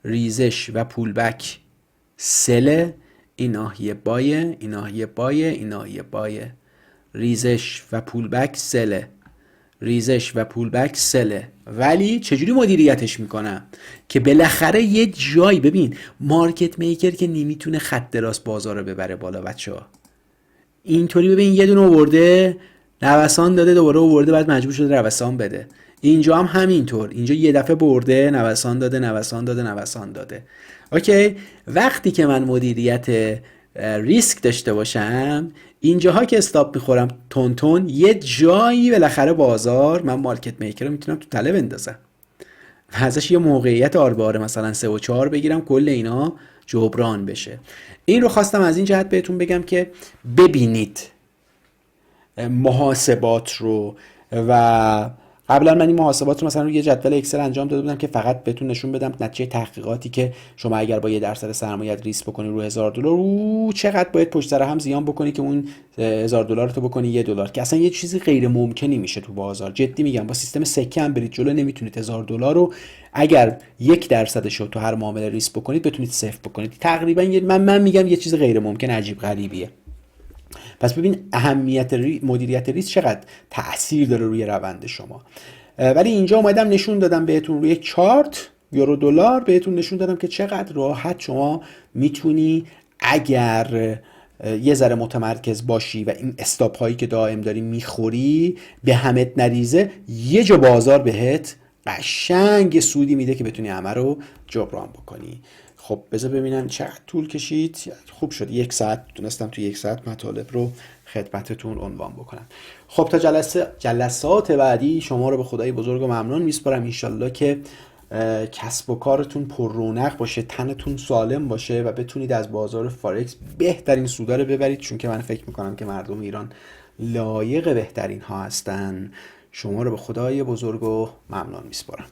ریزش و پول بک سل، این ناحیه بای، این ناحیه بای، این ناحیه بای، ریزش و پول بک سله، ریزش و پول بک سله. ولی چجوری مدیریتش میکنم که بالاخره یه جایی، ببین مارکت میکر که نمیتونه خط راست بازار رو ببره بالا بچه ها. اینطوری ببین یه دونه آورده نوسان داده دوباره آورده، بعد مجبور شده نوسان بده. اینجا هم همینطور، اینجا یه دفعه برده نوسان داده نوسان داده نوسان داده. اوکی. وقتی که من مدیریت ریسک داشته باشم، اینجاها که استاپ میخورم تون تون، یه جایی بالاخره بازار، من مارکت میکر رو میتونم تو تله بندازم و ازش یه موقعیت آر مثلا 3 و 4 بگیرم، کل اینا جبران بشه. این رو خواستم از این جهت بهتون بگم که ببینید محاسبات رو. و قبلا من این محاسبات رو مثلا روی یه جدول اکسل انجام داده بودم که فقط بهتون نشون بدم نتیجه تحقیقاتی که شما اگر با 1% سرمایه ریسک بکنی رو $1000 چقدر باید پشت سر هم زیان بکنی که اون $1000 رو بکنی $1، که اصلا یه چیزی غیر ممکنی میشه تو بازار. جدی میگم، با سیستم سکه هم برید جلو نمیتونید $1000 رو اگر 1% رو تو هر معامله ریسک بکنید بتونید صفر بکنید. تقریبا من میگم یه چیز غیر ممکن عجیب غریبیه. پس ببین اهمیت مدیریت ریسک چقدر تأثیر داره روی روند شما. ولی اینجا اومدم نشون دادم بهتون روی یک چارت یورو دلار، بهتون نشون دادم که چقدر راحت شما میتونی اگر یه ذره متمرکز باشی و این استاپ هایی که دائم داری میخوری به همت نریزه، یه جا بازار بهت قشنگ سودی میده که بتونی همه رو جبران بکنی. خب بذار ببینم چقدر طول کشید. خوب شد 1 ساعت تونستم تو 1 ساعت مطالب رو خدمتتون عنوان بکنم. خب تا جلسات بعدی شما رو به خدای بزرگ و ممنون میسپارم. انشالله که کسب و کارتون پر رونق باشه، تنتون سالم باشه و بتونید از بازار فارکس بهترین سودا رو ببرید، چون که من فکر میکنم که مردم ایران لایق بهترین ها هستن. شما رو به خدای بزرگ و ممنون میسپارم.